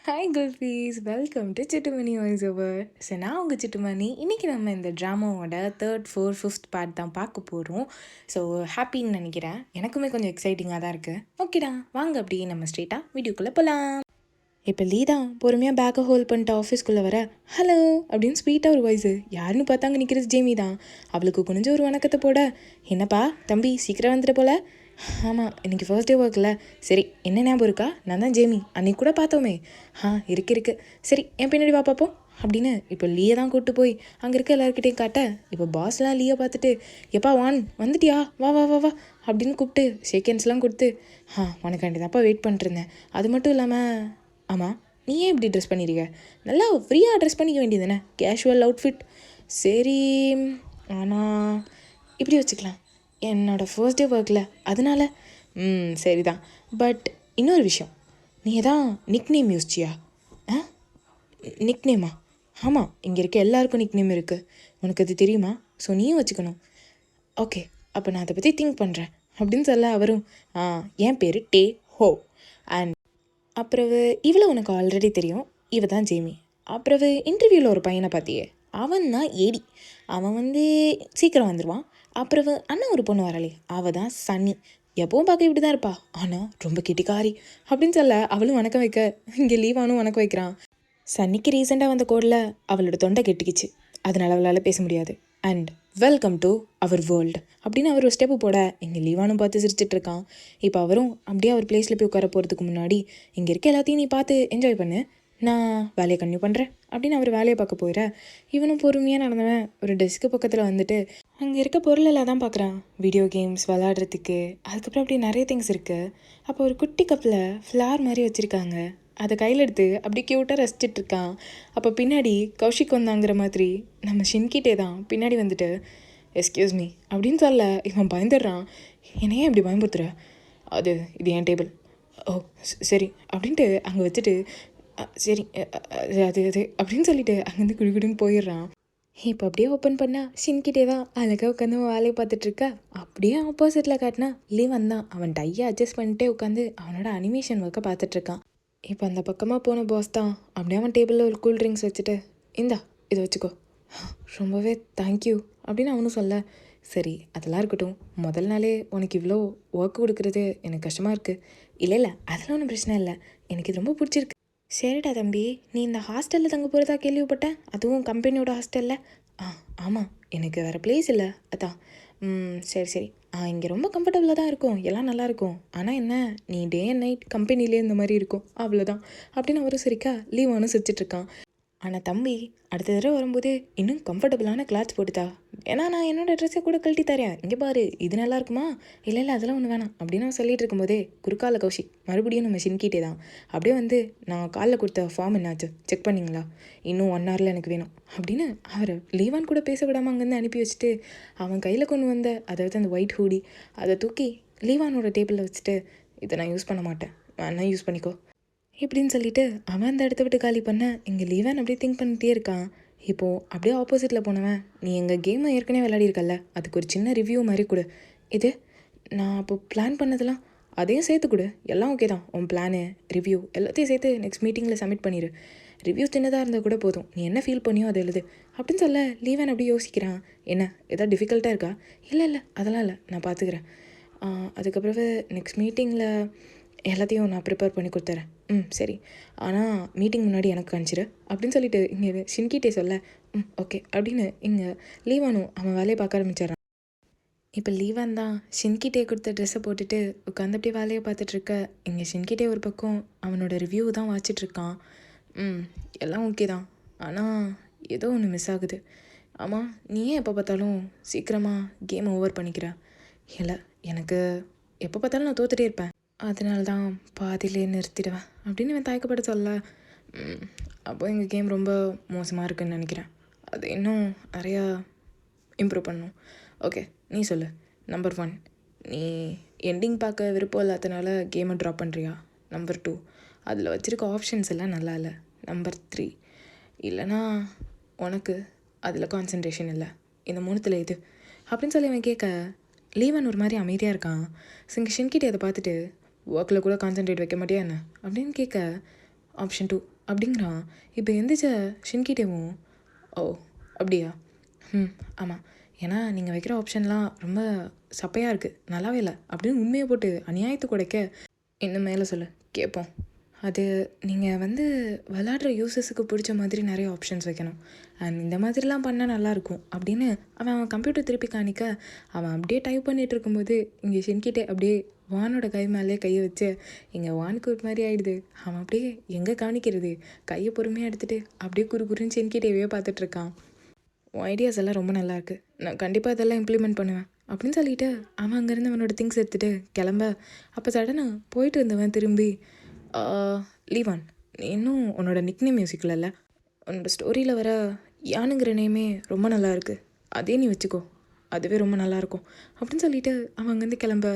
Hi குல்ஃபீஸ், welcome to Chittumani voice over. So நான் உங்கள் சிட்டுமணி. இன்றைக்கி நம்ம இந்த ட்ராமாவோட 3rd, 4th, 5th பார்ட் தான் பார்க்க போகிறோம். ஸோ ஹாப்பின்னு நினைக்கிறேன். எனக்குமே கொஞ்சம் எக்ஸைட்டிங்காக தான் இருக்குது. ஓகேடா, வாங்க அப்படியே நம்ம ஸ்ட்ரெயிட்டாக வீடியோக்குள்ளே போகலாம். இப்போ லீதா பொறுமையாக பேக்கை ஹோல்ட் பண்ணிட்டு ஆஃபீஸ்க்குள்ளே வர, ஹலோ அப்படின்னு ஸ்வீட்டாக ஒரு வாய்ஸு. யாருன்னு பார்த்தாங்க நிற்கிறது ஜேமி தான். அவளுக்கு குனிஞ்ச ஒரு வணக்கத்தை போட, என்னப்பா தம்பி சீக்கிரம் வந்துட்டு போல. ஆமாம், இன்றைக்கி ஃபர்ஸ்ட் டே ஒர்க்கில். சரி, என்ன ஞாபகம் இருக்கா? நான் தான் ஜேமி, அன்றைக்கி கூட பார்த்தோமே. இருக்கு. சரி, என் பின்னாடி வா பார்ப்போம் அப்படின்னு இப்போ லீயை தான் கூப்பிட்டு போய் அங்கே இருக்க எல்லாருக்கிட்டையும் காட்ட, இப்போ பாஸ்லாம் லீயை பார்த்துட்டு, எப்பா வான் வந்துட்டியா, வா வா வா வா அப்படின்னு கூப்பிட்டு ஷேக்கன்ஸ்லாம் கொடுத்து, உனக்காண்டி தான்ப்பா வெயிட் பண்ணிட்டுருந்தேன். அது மட்டும் இல்லாமல், ஆமாம் நீ ஏன் இப்படி ட்ரெஸ் பண்ணியிருக்க? நல்லா ஃப்ரீயாக ட்ரெஸ் பண்ணிக்க வேண்டியது தானே, கேஷுவல் அவுட்ஃபிட். சரி, ஆனால் இப்படி வச்சுக்கலாம், என்னோடய ஃபர்ஸ்ட் டே ஒர்க்கில், அதனால் சரி தான். பட் இன்னொரு விஷயம், நீ எதான் நிக் நேம் யோசிச்சியா? நிக் நேமா? ஆமாம், இங்கே இருக்க எல்லாருக்கும் நிக் நேம் இருக்குது, உனக்கு அது தெரியுமா? ஸோ நீயும் வச்சுக்கணும். ஓகே, அப்போ நான் அதை பற்றி திங்க் பண்ணுறேன் அப்படின்னு சொல்ல அவரும், என் பேர் டே ஹோ. அண்ட் அப்புறவு இவ்வளோ உனக்கு ஆல்ரெடி தெரியும், இவ தான் ஜேமி. அப்புறவு இன்டர்வியூவில் ஒரு பையனை பார்த்தியே, அவன் தான் ஏடி. அவன் சீக்கிரம் வந்துடுவான். அப்புறவு அண்ணன் ஒரு பொண்ணு வரலே, அவள் தான் சன்னி. எப்பவும் பார்க்க இப்படி தான் இருப்பா, ஆனால் ரொம்ப கிட்டிக்காரி அப்படின்னு சொல்ல அவளும் வணக்கம் வைக்க, இங்கே லீவானும் வணக்கம் வைக்கிறான். சன்னிக்கு ரீசெண்டாக வந்த கோடில் அவளோட தொண்டை கெட்டுக்கிச்சு, அதனால் அவளால் பேச முடியாது. And welcome to our world அப்படின்னு அவர் ஒரு ஸ்டெப்பு போட, இங்கே லீவானும் பார்த்து சிரிச்சிட்ருக்கான். இப்போ அவரும் அப்படியே அவர் பிளேஸில் போய் உட்கார போகிறதுக்கு முன்னாடி, இங்கே இருக்க எல்லாத்தையும் நீ பார்த்து என்ஜாய் பண்ணு, நான் வேலையை கன்டினியூ பண்ணுறேன் அப்படின்னு அவர் வேலையை பார்க்க போயிட, இவனும் பொறுமையாக நடந்தவன் ஒரு டெஸ்க்கு பக்கத்தில் வந்துட்டு அங்கே இருக்க பொருளெல்லாம் தான் பார்க்குறான். வீடியோ கேம்ஸ் விளாட்றதுக்கு, அதுக்கப்புறம் அப்படி நிறைய திங்ஸ் இருக்குது. அப்போ ஒரு குட்டி கப்பில் ஃப்ளார் மாதிரி வச்சுருக்காங்க, அதை கையில் எடுத்து அப்படி க்யூட்டாக ரசிச்சிட்ருக்கான். அப்போ பின்னாடி கௌஷிக் வந்தாங்கிற மாதிரி நம்ம ஷின்கிட்டே தான் பின்னாடி வந்துட்டு, எஸ்கியூஸ் மீ அப்படின்னு சொல்ல இவன் பயந்துடுறான். என்னையே இப்படி பயன்படுத்துகிற? இது என் டேபிள். ஓ சரி அப்படின்ட்டு அங்கே வச்சுட்டு, சரி அது அப்படின்னு சொல்லிட்டு அங்கேருந்து குடுகுடுன்னு போயிடுறான். இப்போ அப்படியே ஓப்பன் பண்ணால் ஷின்கிட்டே தான் அழகாக உட்காந்து வேலையை பார்த்துட்ருக்கா. அப்படியே ஆப்போசிட்டில் காட்டினா லீவன் தான். அவன் டையை அட்ஜஸ்ட் பண்ணிட்டே உட்காந்து அவனோட அனிமேஷன் ஒர்க்கை பார்த்துட்ருக்கான். இப்போ அந்த பக்கமாக போன பாஸ் தான் அப்படியே அவன் டேபிளில் ஒரு கூல் ட்ரிங்க்ஸ் வச்சுட்டு, இந்தா இதை வச்சுக்கோ, ரொம்பவே தேங்க்யூ அப்படின்னு அவனும் சொல்ல, சரி அதெல்லாம் இருக்கட்டும், முதல் நாளே உனக்கு இவ்வளோ ஒர்க் கொடுக்குறது எனக்கு கஷ்டமாக இருக்குது. இல்லை அதெல்லாம் ஒன்றும் பிரச்சனை இல்லை, எனக்கு இது ரொம்ப பிடிச்சிருக்கு. சரிடா தம்பி, நீ இந்த ஹாஸ்டலில் தங்க போகிறதா கேள்விப்பட்டேன், அதுவும் கம்பெனியோட ஹாஸ்டலில். ஆமாம், எனக்கு வேறு பிளேஸ் இல்லை அதான். சரி இங்கே ரொம்ப கம்ஃபர்டபுளாக தான் இருக்கும், எல்லாம் நல்லாயிருக்கும். ஆனால் என்ன, நீ டே அண்ட் நைட் கம்பெனிலே இந்த மாதிரி இருக்கும், அவ்வளோதான் அப்படின்னு அவரும் சரிக்கா லீவானும் சிரிச்சிட்ருக்கான். ஆனால் தம்பி, அடுத்த தடவை வரும்போது இன்னும் கம்ஃபர்டபுளான கிளாத்ஸ் போட்டுதா, ஏன்னா நான் என்னோடய ட்ரெஸ்ஸை கூட கழட்டி தரேன், இங்கே பாரு இது நல்லா இருக்குமா, இல்லை அதெல்லாம் ஒன்று வேணாம் அப்படின்னு அவன் சொல்லிட்டு இருக்கும்போதே குறுக்கால கௌஷிக் மறுபடியும் நம்ம ஷின்கிட்டே தான் அப்படியே நான் காலில் கொடுத்த ஃபார்ம் என்னாச்சு செக் பண்ணிங்களா, இன்னும் 1 ஹவரில் எனக்கு வேணும் அப்படின்னு அவர் லீவான் கூட பேச விடாமல் அங்கேருந்து அனுப்பி வச்சுட்டு, அவன் கையில் கொண்டு வந்த அதாவது அந்த ஒயிட் ஹூடி அதை தூக்கி லீவானோட டேபிளில் வச்சுட்டு, இதை நான் யூஸ் பண்ண மாட்டேன், வேணா யூஸ் பண்ணிக்கோ இப்படின்னு சொல்லிட்டு அவன் அந்த இடத்த விட்டு காலி பண்ண, இங்கே லீவன் அப்படியே திங்க் பண்ணிகிட்டே இருக்கான். இப்போது அப்படியே ஆப்போசிட்டில் போனவன், நீ எங்கள் கேமை ஏற்கனவே விளையாடிருக்கல, அதுக்கு ஒரு சின்ன ரிவ்யூ மாதிரி கொடு. இது நான் அப்போ பிளான் பண்ணதெல்லாம் அதையும் சேர்த்து கொடு, எல்லாம் ஓகே தான், உன் பிளானு ரிவ்யூ எல்லாத்தையும் சேர்த்து நெக்ஸ்ட் மீட்டிங்கில் சப்மிட் பண்ணிடு. ரிவ்யூ சின்னதாக இருந்தால் கூட போதும், நீ என்ன ஃபீல் பண்ணியோ அதை எழுது அப்படின்னு சொல்ல, லீவன் அப்படி யோசிக்கிறான். என்ன எதாவது டிஃபிகல்ட்டாக இருக்கா? இல்லை அதெல்லாம் இல்லை, நான் பார்த்துக்கிறேன். அதுக்கப்புறம் நெக்ஸ்ட் மீட்டிங்கில் எல்லாத்தையும் நான் ப்ரிப்பேர் பண்ணி கொடுத்துறேன். சரி, ஆனால் மீட்டிங் முன்னாடி எனக்கு காமிச்சிரு அப்படின்னு சொல்லிட்டு இங்கே ஷின்கிட்டே சொல்ல, ஓகே அப்படின்னு இங்கே லீவானும் அவன் வேலையை பார்க்க ஆரம்பிச்சிடறான். இப்போ லீவான் தான் ஷின்கிட்டே கொடுத்த ட்ரெஸ்ஸை போட்டுட்டு உட்காந்து அப்படியே வேலையை பார்த்துட்ருக்க, இங்கே ஷின்கிட்டே ஒரு பக்கம் அவனோட ரிவ்யூ தான் வாச்சிட்ருக்கான். எல்லாம் ஓகே தான், ஆனால் ஏதோ ஒன்று மிஸ் ஆகுது. ஆமாம், நீ ஏன் எப்போ பார்த்தாலும் சீக்கிரமாக கேம் ஓவர் பண்ணிக்கிற? இல்லை, எனக்கு எப்போ பார்த்தாலும் நான் தோத்துட்டே இருப்பேன், அதனால தான் பாதியிலே நிறுத்திடுவேன் அப்படின்னு இவன் தயக்கப்பட சொல்ல, அப்போ எங்கள் கேம் ரொம்ப மோசமாக இருக்குதுன்னு நினைக்கிறேன், அது இன்னும் நிறையா இம்ப்ரூவ் பண்ணணும். ஓகே நீ சொல்லு. நம்பர் 1, நீ எண்டிங் பார்க்க விருப்பம் இல்லாதனால கேமை ட்ராப் பண்ணுறியா? நம்பர் 2, அதில் வச்சுருக்க ஆப்ஷன்ஸ் எல்லாம் நல்லா இல்லை. நம்பர் 3, இல்லைனா உனக்கு அதில் கான்சன்ட்ரேஷன் இல்லை. இந்த 3த்தில் எது அப்படின்னு சொல்லி அவன் கேட்க, லீவன் ஒரு மாதிரி அமைதியாக இருக்கான். ஷின்கிட்டே அதை பார்த்துட்டு, ஒர்க்கில் கூட கான்சன்ட்ரேட் வைக்க மாட்டியா என்ன அப்படின்னு கேட்க, ஆப்ஷன் 2 அப்படிங்கிறான். இப்போ எந்திரிச்ச ஷின்கிட்டேவும், ஓ! அப்படியா? ஆமாம். ஏன்னா நீங்கள் வைக்கிற ஆப்ஷன்லாம் ரொம்ப சப்பையா இருக்குது, நல்லாவே இல்லை அப்படின்னு உண்மையை போட்டு அநியாயத்துக்கு உடைக்க, இன்னும் மேலே சொல்லு கேட்போம். அது நீங்கள் வந்து விளாடுற யூசர்ஸுக்கு பிடிச்ச மாதிரி நிறைய ஆப்ஷன்ஸ் வைக்கணும். அண்ட் இந்த மாதிரிலாம் பண்ணால் நல்லாயிருக்கும் அப்படின்னு அவன் கம்ப்யூட்டர் திருப்பி காணிக்க, அவன் அப்படியே டைப் பண்ணிகிட்டு இருக்கும்போது இங்கே ஷின்கிட்டே அப்படியே வானோட கை மேலே கையை வச்சு இங்கே வானுக்கு ஒரு மாதிரி ஆகிடுது. அவன் அப்படியே எங்கே காணிக்கிறது, கையை பொறுமையாக எடுத்துகிட்டு அப்படியே குறுன்னு ஷின்கிட்டேவே பார்த்துட்ருக்கான். உன் ஐடியாஸ் எல்லாம் ரொம்ப நல்லாயிருக்கு, நான் கண்டிப்பாக இதெல்லாம் இம்ப்ளிமெண்ட் பண்ணுவேன் அப்படின்னு சொல்லிவிட்டு அவன் அங்கேருந்து அவனோட திங்ஸ் எடுத்துகிட்டு கிளம்ப, அப்போ சடனாக போயிட்டு இருந்தவன் திரும்பி, லீவான், நீ இன்னும் உன்னோட நிக்னேம் மியூசிக்கில் உன்னோட ஸ்டோரியில் வர யானுங்கிற நேமே ரொம்ப நல்லா இருக்குது, அதே நீ வச்சுக்கோ, அதுவே ரொம்ப நல்லாயிருக்கும் அப்படின்னு சொல்லிட்டு அவன் அங்கேருந்து கிளம்ப.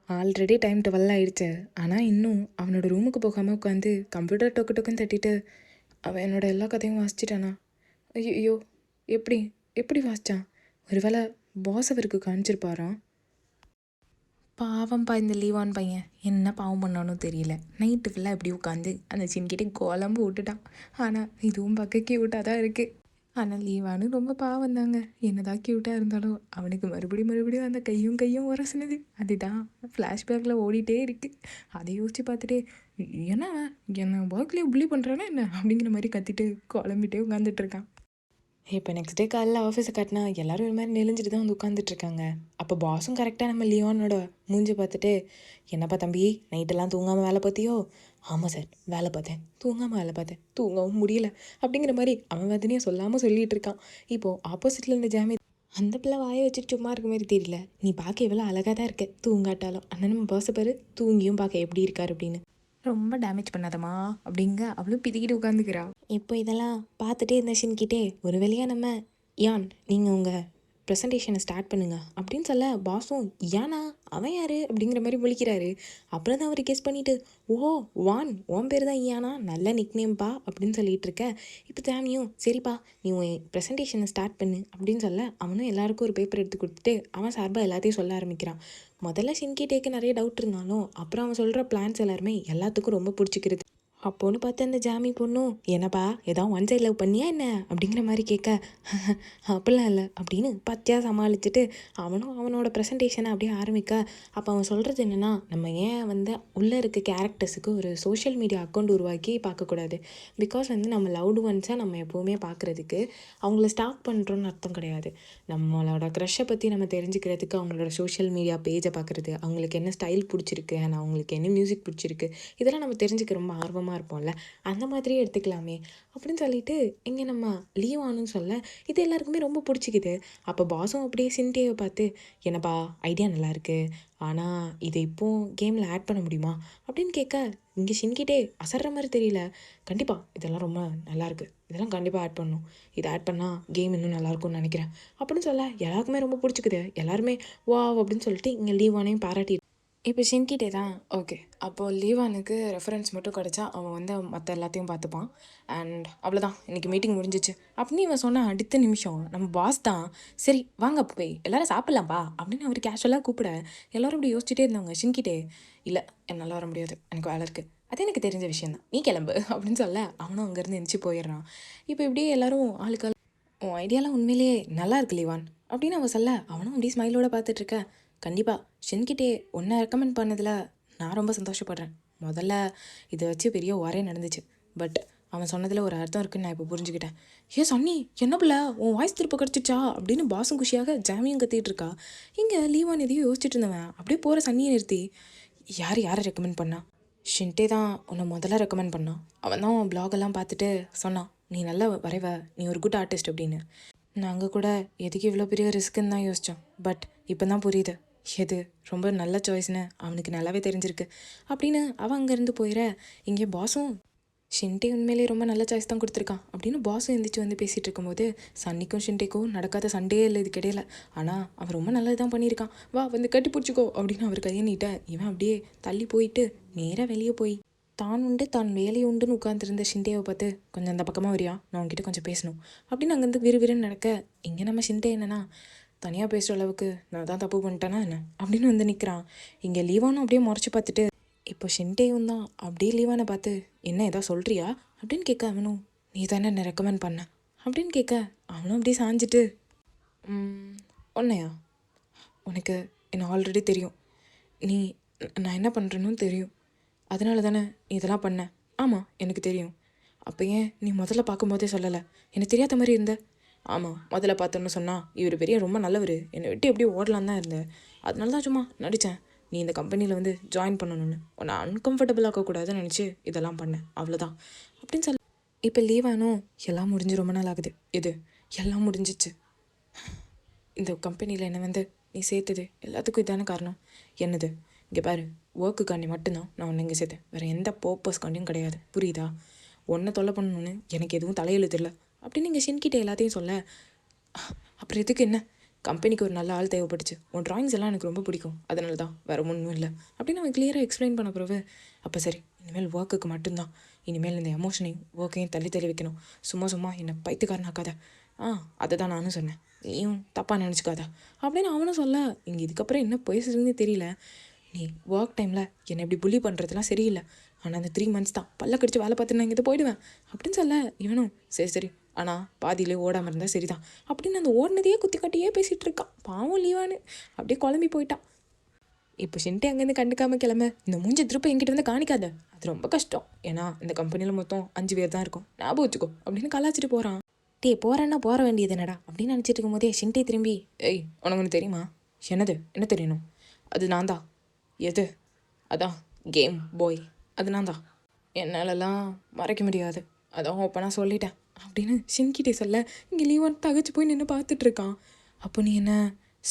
ஆல்ரெடி டைம் 12 ஆயிடுச்சு. ஆனால் இன்னும் அவனோட ரூமுக்கு போகாமல் உட்காந்து கம்ப்யூட்டர் டொக்கு டொக்குன்னு தட்டிட்டு அவன் என்னோட எல்லா கதையும் வாசிச்சிட்டானா? ஐயோ, எப்படி எப்படி வாசித்தான்? ஒருவேளை பாஸ் அவருக்கு காமிச்சிருப்பாராம். பாவம்ப்பா இந்த லீவான் பையன், என்ன பாவம் பண்ணானோ தெரியல. நைட்டு ஃபுல்லாக எப்படி உட்காந்து அந்த சின்கிட்டே குழம்பு விட்டுட்டான். ஆனால் இதுவும் பார்க்க க்யூட்டாக தான் இருக்குது. ஆனால் லீவானு ரொம்ப பாவம் தாங்க. என்னதான் க்யூட்டாக இருந்தாலும் அவனுக்கு மறுபடியும் அந்த கையும் உரசுனது அதுதான் ஃப்ளாஷ்பேக்கில் ஓடிட்டே இருக்குது. அதை யோசித்து பார்த்துட்டு, என்ன என்ன ஒர்க்லேயே புள்ளி பண்ணுறானா என்ன அப்படிங்கிற மாதிரி கத்திட்டு குழம்பிட்டே உட்காந்துட்டு இருக்கான். இப்போ நெக்ஸ்ட் டே காலைல ஆஃபீஸை காட்டினா எல்லோரும் ஒரு மாதிரி நெளிஞ்சிட்டு தான் வந்து உட்காந்துட்ருக்காங்க. அப்போ பாஸும் கரெக்டாக நம்ம லியோனோட மூஞ்சி பார்த்துட்டு, என்னப்பா தம்பி நைட்டெல்லாம் தூங்காமல் வேலை பார்த்தியோ? ஆமாம் சார், வேலை பார்த்தேன், தூங்காமல் வேலை பார்த்தேன், தூங்கவும் முடியல அப்படிங்கிற மாதிரி அவன் வேதனையை சொல்லாமல் சொல்லிகிட்டு இருக்கான். இப்போது ஆப்போசிட்டில் இருந்த ஜாமி, அந்த பிள்ளை வாயை வச்சுட்டு சும்மா இருக்க மாதிரி தெரியல, நீ பார்க்க எவ்வளோ அழகாக தான் இருக்க தூங்காட்டாலும், அண்ணன் நம்ம பாஸை பாரு தூங்கியும் பார்க்க எப்படி இருக்கார் அப்படின்னு. ரொம்ப டேமேஜ் பண்ணாதம்மா அப்படிங்க அவளும் பிதிக்கிட்டு உட்காந்துக்கிறா. இப்போ இதெல்லாம் பார்த்துட்டே இருந்த ஷின்கிட்டே, ஒரு வழியாக நம்ம யான் நீங்கள் உங்கள் ப்ரெசன்டேஷனை ஸ்டார்ட் பண்ணுங்க அப்படின்னு சொல்ல, பாஸும் யானா அவன் யார் அப்படிங்கிற மாதிரி முழிக்கிறாரு. அப்புறம் தான் அவர் கெஸ் பண்ணிவிட்டு, ஓ வான் உன் பேர் தான் யானா, நல்ல நிக்னேம்பா அப்படின்னு சொல்லிட்டு இருக்க. இப்போ தேமியும் சரிப்பா நீ உன் ப்ரெசன்டேஷனை ஸ்டார்ட் பண்ணு அப்படின்னு சொல்ல, அவனும் எல்லாருக்கும் ஒரு பேப்பர் எடுத்து கொடுத்துட்டு அவன் சார்பாக எல்லாத்தையும் சொல்ல ஆரம்பிக்கிறான். முதல்ல ஷின்கிட்டேக்கு நிறைய டவுட் இருந்தாலும் அப்புறம் அவன் சொல்கிற பிளான்ஸ் எல்லாருமே எல்லாத்துக்கும் ரொம்ப பிடிச்சிக்கிறது. அப்போன்னு பார்த்து அந்த ஜாமி பொண்ணும், என்னப்பா ஏதாவது ஒன் சைட் லவ் பண்ணியா என்ன அப்படிங்கிற மாதிரி கேட்க, அப்படிலாம் இல்லை அப்படின்னு பத்தியாக சமாளிச்சுட்டு அவனும் அவனோட ப்ரெசன்டேஷனை அப்படியே ஆரம்பிக்க. அப்போ அவன் சொல்கிறது என்னென்னா, நம்ம ஏன் வந்து உள்ளே இருக்க கேரக்டர்ஸுக்கு ஒரு சோஷியல் மீடியா அக்கௌண்ட் உருவாக்கி பார்க்கக்கூடாது. பிகாஸ் வந்து நம்ம லவ்டு ஒன்ஸாக நம்ம எப்போவுமே பார்க்குறதுக்கு அவங்கள ஸ்டாக் பண்ணுறோன்னு அர்த்தம் கிடையாது. நம்மளோட க்ரஷ்ஷை பற்றி நம்ம தெரிஞ்சுக்கிறதுக்கு அவங்களோட சோஷியல் மீடியா பேஜை பார்க்குறது, அவங்களுக்கு என்ன ஸ்டைல் பிடிச்சிருக்கு அண்ட் அவங்களுக்கு என்ன மியூசிக் பிடிச்சிருக்கு, இதெல்லாம் நம்ம தெரிஞ்சுக்க ரொம்ப ஆர்வமாக இருப்போம்ல, அந்த மாதிரியே எடுத்துக்கலாமே அப்படின்னு சொல்லிட்டு இங்கே நம்ம லீவானுன்னு சொல்ல, இது எல்லாருக்குமே ரொம்ப பிடிச்சிக்குது. அப்போ பாஸும் அப்படியே சின்டேவை பார்த்து, என்னப்பா ஐடியா நல்லாயிருக்கு, ஆனால் இதை இப்போது கேமில் ஆட் பண்ண முடியுமா அப்படின்னு கேட்க, இங்கே ஷின்கிட்டே அசர்ற மாதிரி தெரியல. கண்டிப்பாக இதெல்லாம் ரொம்ப நல்லாயிருக்கு, இதெல்லாம் கண்டிப்பாக ஆட் பண்ணணும், இதை ஆட் பண்ணால் கேம் இன்னும் நல்லாயிருக்கும்னு நினைக்கிறேன் அப்படின்னு சொல்ல, எல்லாருக்குமே ரொம்ப பிடிச்சிக்குது. எல்லாருமே வா அப்படின்னு சொல்லிட்டு இங்கே லீவானையும் பாராட்டி. இப்போ ஷின்கிட்டே தான் ஓகே, அப்போது லீவானுக்கு ரெஃபரன்ஸ் மட்டும் கிடச்சா அவன் வந்து மற்ற எல்லாத்தையும் பார்த்துப்பான். அண்ட் அவ்வளோதான், இன்றைக்கி மீட்டிங் முடிஞ்சிச்சு அப்படின்னு இவன் சொன்ன அடுத்த நிமிஷம் நம்ம பாஸ் தான், சரி வாங்க போய் எல்லோரும் சாப்பிட்லாம்ப்பா அப்படின்னு அவர் கேஷுவலாக கூப்பிட, எல்லோரும் இப்படி யோசிச்சுட்டே இருந்தாங்க. ஷின்கிட்டே, இல்லை என்னால் வர முடியாது, எனக்கு வேலை இருக்குது, அது எனக்கு தெரிஞ்ச விஷயந்தான், நீ கிளம்பு அப்படின்னு சொல்ல அவனும் அங்கேருந்து எந்திரிச்சு போயிடுறான். இப்போ இப்படியே எல்லோரும் ஆளுக்கால், உன் ஐடியாலாம் உண்மையிலேயே நல்லா இருக்கு லீவான் அப்படின்னு அவன் சொல்ல, அவனும் அப்படியே ஸ்மைலோட பார்த்துட்ருக்க. கண்டிப்பாக ஷின்கிட்டே உன்னை ரெக்கமெண்ட் பண்ணதில் நான் ரொம்ப சந்தோஷப்படுறேன். முதல்ல இதை வச்சு பெரிய ஒரே நடந்துச்சு, பட் அவன் சொன்னதில் ஒரு அர்த்தம் இருக்குன்னு நான் இப்போ புரிஞ்சுக்கிட்டேன். ஏன் சன்னி என்ன பிள்ளை உன் வாய்ஸ் திருப்ப கிடச்சிச்சா அப்படின்னு பாசும் குஷியாக ஜாமியும் கத்திட்டு இருக்கா. இங்கே லீவான் எதையும் யோசிச்சுட்டு இருந்தவன் அப்படியே போகிற சன்னியை நிறுத்தி, யாரை ரெக்கமெண்ட் பண்ணா? ஷின்டே தான் உன்னை முதல்ல ரெக்கமெண்ட் பண்ணான். அவன் தான் உன் பிளாகெல்லாம் பார்த்துட்டு சொன்னான், நீ நல்லா வரைவ, நீ ஒரு குட் ஆர்டிஸ்ட் அப்படின்னு. நாங்கள் கூட எதுக்கு இவ்வளோ பெரிய ரிஸ்க்குன்னு தான் யோசித்தோம், பட் இப்போ தான் புரியுது எது ரொம்ப நல்ல சாய்ஸ்னு அவனுக்கு நல்லாவே தெரிஞ்சிருக்கு அப்படின்னு அவன் அங்கேருந்து போயிட. இங்கே பாஸும், ஷின்டே உண்மையிலே ரொம்ப நல்ல சாய்ஸ் தான் கொடுத்துருக்கான் அப்படின்னு பாஸும் எழுந்திரிச்சு வந்து பேசிகிட்டு இருக்கும்போது, சன்னிக்கும் ஷின்டேக்கும் நடக்காத சண்டையே இல்லை இதுக்கு இடையில. ஆனால் அவன் ரொம்ப நல்லது தான் பண்ணியிருக்கான், வா வந்து கட்டி பிடிச்சிக்கோ அப்படின்னு அவர் கையை நீட்ட, இவன் அப்படியே தள்ளி போயிட்டு நேராக வெளியே போய் தான் உண்டு தான் வேலை உண்டுன்னு உட்காந்துருந்த ஷின்டேவை பார்த்து, கொஞ்சம் அந்த பக்கமாக வரியா, நான் உங்ககிட்ட கொஞ்சம் பேசணும் அப்படின்னு அங்கேருந்து விறுவிறுன்னு நடக்க. இங்கே நம்ம ஷின்டே என்னன்னா, தனியாக பேசுகிற அளவுக்கு நான் தான் தப்பு பண்ணிட்டேனா என்ன அப்படின்னு வந்து நிற்கிறான். இங்கே லீவானும் அப்படியே முறைச்சி பார்த்துட்டு, இப்போ ஷின்டேயும் தான் அப்படியே லீவானை பார்த்து, என்ன ஏதோ சொல்கிறியா அப்படின்னு கேட்க அவனும், நீ தானே என்ன ரெக்கமெண்ட் பண்ண அப்படின்னு கேட்க அவனும் அப்படியே சாஞ்சிட்டு, உன்னையா, உனக்கு என்ன ஆல்ரெடி தெரியும், நீ நான் என்ன பண்ணுறேன்னு தெரியும், அதனால தானே நீ இதெல்லாம் பண்ண. ஆமாம் எனக்கு தெரியும். அப்போ ஏன் நீ முதல்ல பார்க்கும்போதே சொல்லலை, எனக்கு தெரியாத மாதிரி இருந்த. ஆமாம் முதல்ல பார்த்தோன்னு சொன்னால் இவர் பெரிய ரொம்ப நல்லவர், என்னை விட்டு எப்படியே ஓடலாம் தான் இருந்தேன், அதனால தான் சும்மா நடித்தேன். நீ இந்த கம்பெனியில் வந்து ஜாயின் பண்ணணும்னு உன்னை அன்கம்ஃபர்டபுள் ஆக்கக்கூடாதுன்னு நினச்சி இதெல்லாம் பண்ணேன், அவ்வளோதான் அப்படின்னு சொல்ல. இப்போ லீவானும், எல்லாம் முடிஞ்சு ரொம்ப நாள் ஆகுது. எது எல்லாம் முடிஞ்சிச்சு, இந்த கம்பெனியில் என்னை வந்து நீ சேர்த்தது எல்லாத்துக்கும் இதான காரணம். என்னது, இங்கே பாரு, ஒர்க்குக்காண்டி மட்டும்தான் நான் உன்னை இங்கே சேர்த்தேன், வேறு எந்த பர்பஸ்க்காண்டியும் கிடையாது, புரியுதா? ஒன்றை தொல்லை பண்ணணுன்னு எனக்கு எதுவும் தலையெழுத்து இல்லை அப்படின்னு நீங்கள் ஷின்கிட்ட எல்லாத்தையும் சொல்ல, அப்புறம் எதுக்கு என்ன, கம்பெனிக்கு ஒரு நல்ல ஆள் தேவைப்பட்டுச்சு, உன் ட்ராயிங்ஸ் எல்லாம் எனக்கு ரொம்ப பிடிக்கும், அதனால தான், வேறு ஒன்றும் இல்லை அப்படின்னு அவன் கிளியராக எக்ஸ்பிளைன் பண்ண பிறகு, அப்போ சரி இனிமேல் ஒர்க்குக்கு மட்டும்தான், இனிமேல் இந்த எமோஷனையும் ஒர்க்கையும் தள்ளி தள்ளி வைக்கணும், சும்மா சும்மா என்னை பைத்துக்காரனாக்காத. அதை தான் நானும் சொன்னேன், நீயும் தப்பாக நினச்சிக்காதா அப்படின்னு அவனும் சொல்ல. இங்கே இதுக்கப்புறம் என்ன பேசுறதுன்னு தெரியல. நீ ஒர்க் டைமில் என்னை இப்படி புள்ளி பண்ணுறதுலாம் சரியில்லை, ஆனால் அந்த 3 months தான் பல்ல கடிச்சு வேலை பார்த்துட்டு நான் இங்கே போயிடுவேன் அப்படின்னு சொல்ல. இவனும் சரி சரி, ஆனால் பாதியிலே ஓடாமல் இருந்தால் சரிதான் அப்படின்னு அந்த ஓடினதையே குத்தி காட்டியே பேசிகிட்டு இருக்கான். பாவம் லீவானு அப்படியே குழம்பி போயிட்டான். இப்போ ஷின்டே அங்கேருந்து கண்டுக்காமல் கிளம்ப, இந்த மூஞ்சி திருப்ப என்கிட்ட வந்து காணிக்காத, அது ரொம்ப கஷ்டம், ஏன்னா இந்த கம்பெனியில் மொத்தம் 5 பேர் தான் இருக்கும், ஞாபகம் வச்சுக்கோ அப்படின்னு கலாச்சிட்டு போகிறான். டே போகிறேன்னா போகிற வேண்டியது என்னடா அப்படின்னு நினச்சிட்டு இருக்கும் போதே ஷின்டே திரும்பி, ஏய் உனக்கு ஒன்று தெரியுமா? என்னது, என்ன தெரியணும்? அது நான் தான். எது? அதான் கேம் பாய், அது நான் தான், என்னாலலாம் மறைக்க முடியாது, அதான் ஓப்பனாக சொல்லிட்டேன் அப்படின்னு ஷின்கிட்டே சொல்ல. இங்கே லீவான் தகச்சு போய் நின்று பார்த்துட்ருக்கான். அப்போ நீ என்ன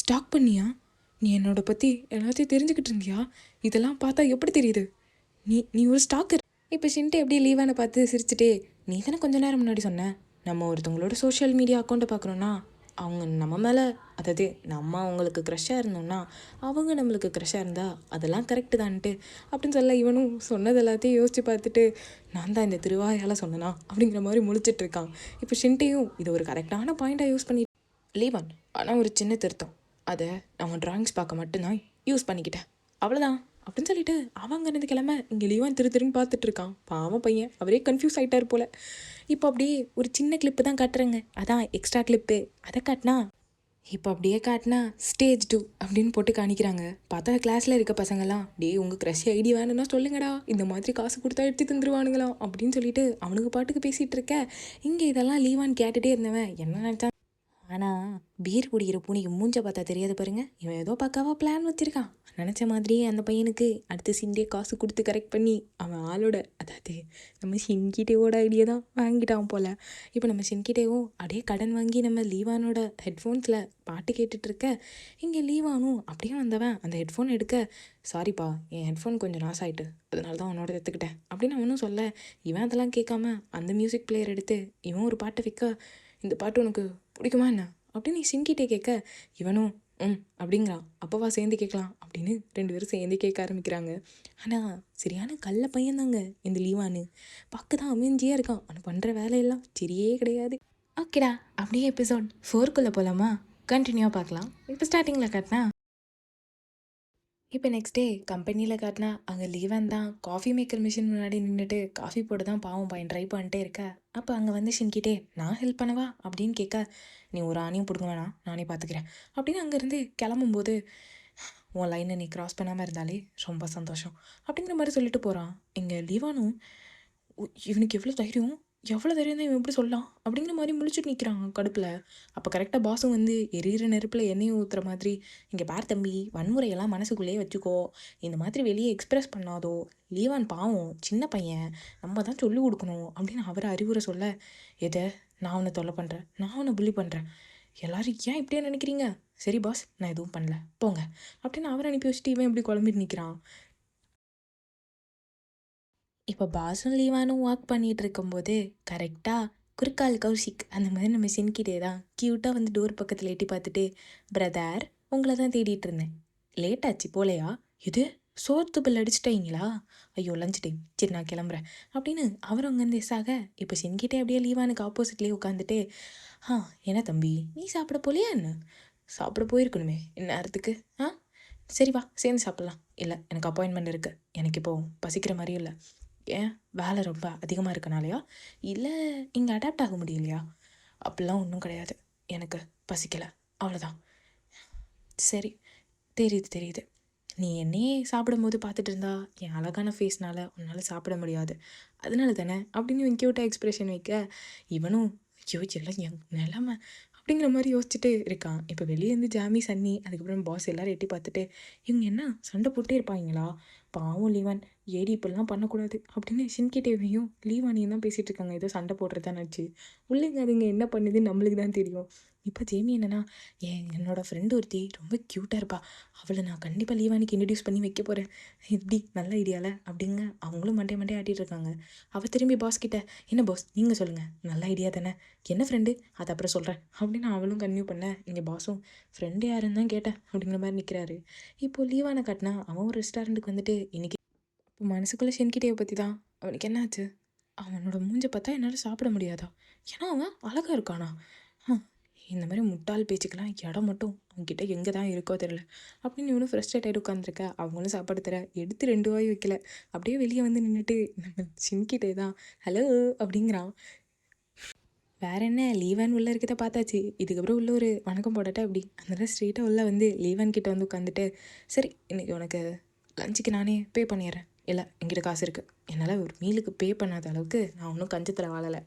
ஸ்டாக் பண்ணியா? நீ என்னோட பற்றி எல்லாத்தையும் தெரிஞ்சுக்கிட்டு இருந்தியா? இதெல்லாம் பார்த்தா எப்படி தெரியுது, நீ ஒரு ஸ்டாக்கர். இப்போ ஷின்டே எப்படியே லீவானை பார்த்து சிரிச்சுட்டே, நீ தானே கொஞ்ச நேரம் முன்னாடி சொன்னேன், நம்ம ஒருத்தவங்களோட சோஷியல் மீடியா அக்கௌண்ட்டை பார்க்குறோன்னா அவங்க நம்ம மேலே, அதாவது நம்ம அவங்களுக்கு க்ரஷ்ஷாக இருந்தோம்னா அவங்க நம்மளுக்கு க்ரஷ்ஷாக இருந்தால் அதெல்லாம் கரெக்டு தான்ட்டு அப்படின்னு சொல்ல. இவனும் சொன்னது எல்லாத்தையும் யோசித்து பார்த்துட்டு, நான் தான் இந்த திருவாயால் சொன்னனா அப்படிங்கிற மாதிரி முழிச்சிட்ருக்கான். இப்போ ஷின்டேயும் இதை ஒரு கரெக்டான பாயிண்ட்டாக யூஸ் பண்ணி, லீவான் ஆனால் ஒரு சின்ன திருத்தம், அதை நான் ட்ராயிங்ஸ் பார்க்க மட்டும்தான் யூஸ் பண்ணிக்கிட்டேன், அவ்வளோதான் அப்படின்னு சொல்லிட்டு அவங்க இருந்து கிளம்ப. இங்கே லீவான் திருன்னு பார்த்துட்ருக்கான். பாவம் பையன், அவரே கன்ஃபியூஸ் ஆகிட்டார் போல். இப்போ அப்படியே ஒரு சின்ன கிளிப்பு தான் காட்டுறேங்க, அதான் எக்ஸ்ட்ரா கிளிப்பு, அதை காட்டினா இப்போ அப்படியே காட்டினா ஸ்டேஜ் 2 அப்படின்னு போட்டு காணிக்கிறாங்க. பார்த்தா கிளாஸில் இருக்க பசங்கள்லாம், டே உங்கள் க்ரஷ் ஐடி வேணும்னா சொல்லுங்கடா, இந்த மாதிரி காசு கொடுத்தா எடுத்து தந்துருவானுங்களாம் அப்படின்னு சொல்லிட்டு அவனுக்கு பாட்டுக்கு பேசிகிட்டு இருக்க. இங்கே இதெல்லாம் லீவான் கேட்டுகிட்டே இருந்தவன் என்ன நினச்சான், ஆனால் பீர் குடிக்கிற பூனைக்கு மூஞ்ச பார்த்தா தெரியாது பாருங்க, இவன் ஏதோ பக்காவாக பிளான் வச்சுருக்கான். நினச்ச மாதிரியே அந்த பையனுக்கு அடுத்து ஷின்டே காசு கொடுத்து கரெக்ட் பண்ணி அவன் ஆளோட, அதாவது நம்ம ஷின்கிட்டேவோட ஐடியா தான் வாங்கிட்டான் போல். இப்போ நம்ம ஷின்கிட்டேவும் அப்படியே கடன் வாங்கி நம்ம லீவானோட ஹெட்ஃபோன்ஸில் பாட்டு கேட்டுட்ருக்க. இங்கே லீவானும் அப்படியே வந்தவன் அந்த ஹெட்ஃபோன் எடுக்க, சாரிப்பா என் ஹெட்ஃபோன் கொஞ்சம் நாஸ் ஆகிட்டு, அதனால தான் அவனோட எடுத்துக்கிட்டேன் அப்படின்னு அவனும் சொல்ல. இவன் அதெல்லாம் கேட்காம அந்த மியூசிக் பிளேயர் எடுத்து இவன் ஒரு பாட்டை வைக்க, இந்த பாட்டு உனக்கு பிடிக்குமா என்ன அப்படின்னு ஷின்கிட்டே கேட்க, இவனும் அப்படிங்கிறான். அப்போவா சேர்ந்து கேட்கலாம் அப்படின்னு 2 பேரும் சேர்ந்து கேட்க ஆரம்பிக்கிறாங்க. ஆனால் சரியான கள்ள பையன்தாங்க இந்த லீவானு, பார்க்க தான் அமைஞ்சியாக இருக்கான், ஆனால் பண்ணுற வேலையெல்லாம் சரியே கிடையாது. ஓகேடா, அப்படியே எபிசோட் 4க்குள்ளே போகலாமா? கண்டினியூவாக பார்க்கலாம். இப்போ ஸ்டார்டிங்கில் காட்டினா, இப்போ நெக்ஸ்ட் டே கம்பெனியில் காட்டினா அங்கே லீவன் தான் காஃபி மேக்கர் மிஷின் முன்னாடி நின்றுட்டு காஃபி போட்டு தான் பாவம் பையன் ட்ரை பண்ணிட்டே இருக்க. அப்போ அங்கே வந்து ஷின்கிட்டே, நான் ஹெல்ப் பண்ணவா அப்படின்னு கேட்க, நீ ஒரு ஆணியும் பிடுங்க வேணாம், நானே பார்த்துக்கிறேன் அப்படின்னு அங்கேருந்து கிளம்பும்போது, உன் லைனை நீ க்ராஸ் பண்ணாமல் இருந்தாலே ரொம்ப சந்தோஷம் அப்படிங்கிற மாதிரி சொல்லிட்டு போகிறான். இங்கே லீவானும், இவனுக்கு எவ்வளோ தைரியம் தான் இவன் எப்படி சொல்லலாம் அப்படிங்கிற மாதிரி முழிச்சுட்டு நிற்கிறாங்க கடுப்பில். அப்போ கரெக்டாக பாஸும் வந்து எரியிற நெருப்பில் எண்ணெயை ஊற்றுற மாதிரி, இங்கே பார் தம்பி, வன்முறையெல்லாம் மனசுக்குள்ளேயே வச்சுக்கோ, இந்த மாதிரி வெளியே எக்ஸ்ப்ரெஸ் பண்ணாதோ, லீவான் பாவம் சின்ன பையன், நம்ம தான் சொல்லிக் கொடுக்கணும் அப்படின்னு அவரை அறிவுரை சொல்ல. எதை, நான் அவனை தொல்லை பண்ணுறேன், நான் அவனை புள்ளி பண்ணுறேன், எல்லோரும் ஏன் இப்படியே நினைக்கிறீங்க, சரி பாஸ் நான் எதுவும் பண்ணல போங்க அப்படின்னு அவரை அனுப்பி வச்சுட்டு இவன் இப்படி குழம்பிட்டு நிற்கிறான். இப்போ பாஸும் லீவானும் வாக் பண்ணிகிட்டு இருக்கும்போது கரெக்டாக குறுக்கால் கௌஷிக் அந்த மாதிரி நம்ம ஷின்கிட்டே தான் க்யூட்டாக வந்து டோர் பக்கத்தில் எட்டி பார்த்துட்டு, பிரதர் உங்களை தான் தேடிட்டு இருந்தேன், லேட் ஆச்சு போலையா, இது சோர்த்து பில் அடிச்சிட்டீங்களா, ஐயோ லஞ்ச் டைம், சரி நான் கிளம்புறேன் அப்படின்னு அவர் அங்கேருந்து எஸ்ஸாக. இப்போ ஷின்கிட்டே அப்படியே லீவானுக்கு ஆப்போசிட்லேயே உட்காந்துட்டு, என்ன தம்பி நீ சாப்பிட போலையா என்ன, சாப்பிட போயிருக்கணுமே இந்நேரத்துக்கு, சரி வா சேர்ந்து சாப்பிட்லாம். இல்லை எனக்கு அப்பாயின்மெண்ட் இருக்குது, எனக்கு இப்போது பசிக்கிற மாதிரியும் இல்லை. ஏன் வேலை ரொம்ப அதிகமாக இருக்கனாலையா, இல்லை இங்கே அடாப்ட் ஆக முடியலையா? அப்படிலாம் ஒன்றும் கிடையாது, எனக்கு பசிக்கலை, அவ்வளோதான். சரி, தெரியுது தெரியுது. நீ என்னையே சாப்பிடும்போது பார்த்துட்டு இருந்தா என் அழகான ஃபேஸ்னால உன்னால் சாப்பிட முடியாது, அதனால தானே அப்படின்னு இவன் க்யூட்டாக எக்ஸ்ப்ரெஷன் வைக்க, இவனும் ஐயோ எல்லாம் என் நிலமை அப்படிங்கிற மாதிரி யோசிச்சுட்டு இருக்கான். இப்போ வெளியே இருந்து ஜாமி, சன்னி, அதுக்கப்புறம் பாஸ் எல்லாரும் எட்டி பார்த்துட்டு இவங்க என்ன சண்டை போட்டே இருப்பாங்களா, பாவம் லீவான், ஏடி இப்படிலாம் பண்ணக்கூடாது அப்படின்னு ஷின்கிட்டேவையும் லீவானியும் தான் பேசிகிட்டு இருக்காங்க. ஏதோ சண்டை போடுறதா நினச்சி. உள்ளங்க அதுங்க என்ன பண்ணுதுன்னு நம்மளுக்கு தான் தெரியும். இப்போ ஜேமி என்னன்னா, என்னோடய ஃப்ரெண்டு ஒருத்தி ரொம்ப க்யூட்டாக இருப்பா, அவளை நான் கண்டிப்பாக லீவானிக்கு இன்ட்ரடியூஸ் பண்ணி வைக்க போகிறேன், எப்படி நல்ல ஐடியாவில் அப்படிங்க அவங்களும் மண்டே ஆட்டிகிட்டு இருக்காங்க. அவள் திரும்பி பாஸ் கிட்ட, என்ன பாஸ் நீங்கள் சொல்லுங்கள், நல்ல ஐடியா தானே, என்ன ஃப்ரெண்டு அதை அப்புறம் சொல்கிறேன் அப்படின்னு அவளும் கன்டினியூ பண்ண, இங்கே பாஸும் ஃப்ரெண்டு யாருன்னு தான் கேட்டேன் அப்படிங்கிற மாதிரி நிற்கிறாரு. இப்போது லீவானை காட்டினா அவன் ஒரு ரெஸ்டாரண்ட்டுக்கு வந்துட்டு இன்றைக்கி இப்போ மனசுக்குள்ளே ஷென்கிட்டேவை பற்றி தான். அவனுக்கு என்னாச்சு, அவனோட மூஞ்சை பார்த்தா என்னால் சாப்பிட முடியாதா, ஏன்னா அவன் அழகாக இருக்கானா. இந்த மாதிரி முட்டாள் பேச்சுக்கெல்லாம் இடம் மட்டும் அவங்ககிட்ட எங்கே தான் இருக்கோ தெரில அப்படின்னு இவனும் ஃப்ரெஸ்ட்ரேட் ஆகிட்டு உட்காந்துருக்க. அவங்களும் சாப்பாடு தர எடுத்து 2 வாய் வைக்கல, அப்படியே வெளியே வந்து நின்றுட்டு நம்ம ஷின்கிட்டே தான் ஹலோ அப்படிங்கிறான். வேற என்ன, லீவான் உள்ளே இருக்கிறத பார்த்தாச்சு, இதுக்கப்புறம் உள்ள ஒரு வணக்கம் போடட்டா அப்படி. அதனால ஸ்ட்ரெயிட்டாக உள்ள வந்து லீவான் கிட்ட வந்து உட்காந்துட்டு, சரி இன்றைக்கி உனக்கு லஞ்சுக்கு நானே பே பண்ணிடுறேன், இல்லை என்கிட்ட காசு இருக்குது, என்னால் ஒரு மீலுக்கு பே பண்ணாத அளவுக்கு நான் ஒன்றும் கஞ்சத்தில் வாழலை,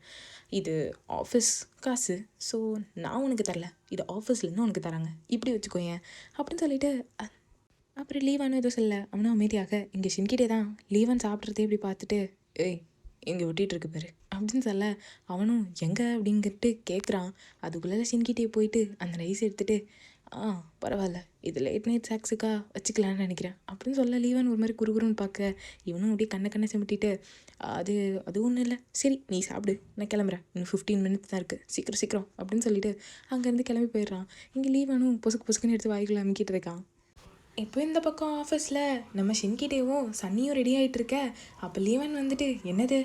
இது ஆஃபீஸ் காசு, ஸோ நான் உனக்கு தரல, இது ஆஃபீஸ்லேருந்து உனக்கு தராங்க, இப்படி வச்சுக்கோயேன் அப்படின்னு சொல்லிட்டு அப்புறம் லீவானும் எதுவும் சொல்ல. அவனும் அமைதியாக இங்கே ஷின்கிட்டே தான் லீவான் சாப்பிட்றதே இப்படி பார்த்துட்டு, ஏய் இங்கே ஒட்டிகிட்டு இருக்கு பாரு அப்படின்னு சொல்ல, அவனும் எங்கே அப்படிங்கிட்டு கேட்குறான். அதுக்குள்ளே ஷின்கிட்டே போயிட்டு அந்த ரைஸ் எடுத்துகிட்டு, பரவாயில்ல இது லேட் நைட் சாக்ஸுக்கா வச்சுக்கலான்னு நினைக்கிறேன் அப்படின்னு சொல்ல, லீவான் ஒரு மாதிரி குறுகுறுன்னு பார்க்க, இவனும் அப்படியே கண்ணை சிமிட்டிட்டு, அது அது ஒன்றும் இல்லை, சரி நீ சாப்பிடு, நான் கிளம்புறேன், இன்னும் 15 மினிட்ஸ் தான் இருக்குது, சீக்கிரம் சீக்கிரம் அப்படின்னு சொல்லிட்டு அங்கேருந்து கிளம்பி போயிடுறான். இங்கே லீவானும் பொசுக்குன்னு எடுத்து வாய்க்குள்ள அமுக்கிட்டு இருக்கான். இப்போ இந்த பக்கம் ஆஃபீஸில் நம்ம ஷின்கிட்டேவும் சன்னியும் ரெடி ஆகிட்டு இருக்க. அப்போ லீவன் வந்துட்டு, என்னது,